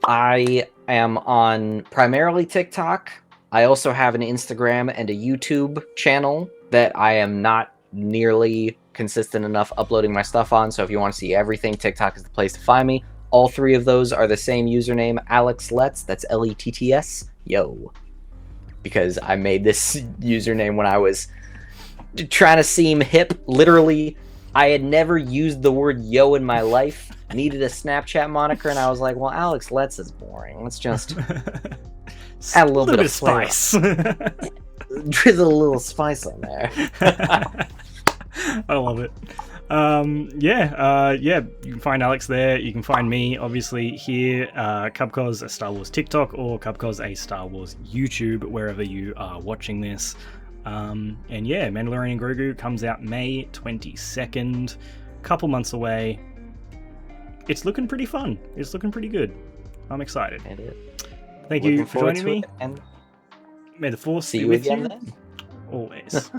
I am on primarily TikTok. I also have an Instagram and a YouTube channel that I am not nearly consistent enough uploading my stuff on, so if you want to see everything, TikTok is the place to find me. All 3 of those are the same username, Alex Letts, that's Letts, yo. Because I made this username when I was trying to seem hip. Literally, I had never used the word yo in my life, needed a Snapchat moniker, and I was like, well, Alex Letts is boring. Let's just add a little bit of spice. Drizzle a little spice on there. I love it. You can find Alex there. You can find me, obviously, here, Cubcos, a Star Wars TikTok, or Cubcos, a Star Wars YouTube, wherever you are watching this. Mandalorian Grogu comes out May 22nd. Couple months away. It's looking pretty fun. It's looking pretty good. I'm excited. It is. Thank you for joining me. And may the Force see be you with again you. then. Always.